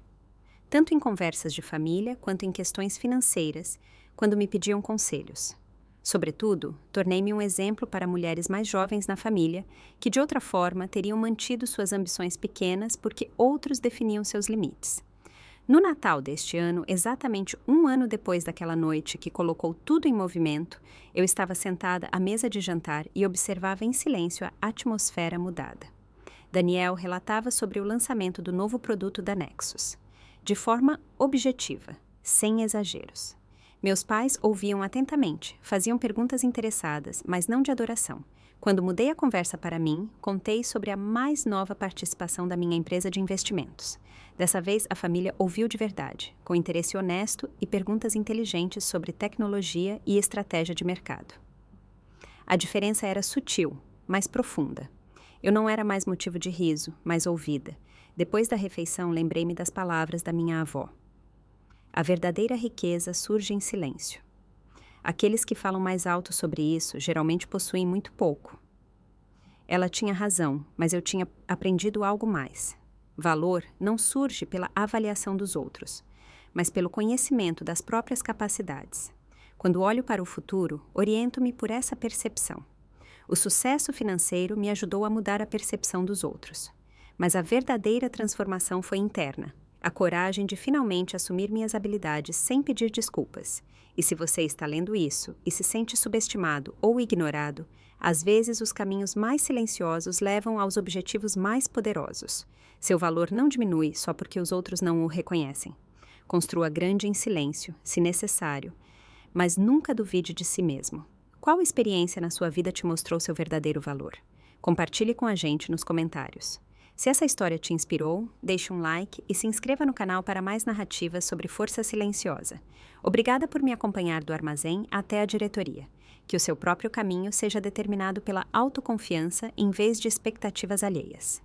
Tanto em conversas de família quanto em questões financeiras, quando me pediam conselhos. Sobretudo, tornei-me um exemplo para mulheres mais jovens na família, que de outra forma teriam mantido suas ambições pequenas porque outros definiam seus limites. No Natal deste ano, exatamente um ano depois daquela noite que colocou tudo em movimento, eu estava sentada à mesa de jantar e observava em silêncio a atmosfera mudada. Daniel relatava sobre o lançamento do novo produto da Nexus, de forma objetiva, sem exageros. Meus pais ouviam atentamente, faziam perguntas interessadas, mas não de adoração. Quando mudei a conversa para mim, contei sobre a mais nova participação da minha empresa de investimentos. Dessa vez, a família ouviu de verdade, com interesse honesto e perguntas inteligentes sobre tecnologia e estratégia de mercado. A diferença era sutil, mas profunda. Eu não era mais motivo de riso, mas ouvida. Depois da refeição, lembrei-me das palavras da minha avó. A verdadeira riqueza surge em silêncio. Aqueles que falam mais alto sobre isso geralmente possuem muito pouco. Ela tinha razão, mas eu tinha aprendido algo mais. Valor não surge pela avaliação dos outros, mas pelo conhecimento das próprias capacidades. Quando olho para o futuro, oriento-me por essa percepção. O sucesso financeiro me ajudou a mudar a percepção dos outros. Mas a verdadeira transformação foi interna. A coragem de finalmente assumir minhas habilidades sem pedir desculpas. E se você está lendo isso e se sente subestimado ou ignorado, às vezes os caminhos mais silenciosos levam aos objetivos mais poderosos. Seu valor não diminui só porque os outros não o reconhecem. Construa grande em silêncio, se necessário, mas nunca duvide de si mesmo. Qual experiência na sua vida te mostrou seu verdadeiro valor? Compartilhe com a gente nos comentários. Se essa história te inspirou, deixe um like e se inscreva no canal para mais narrativas sobre força silenciosa. Obrigada por me acompanhar do armazém até a diretoria. Que o seu próprio caminho seja determinado pela autoconfiança em vez de expectativas alheias.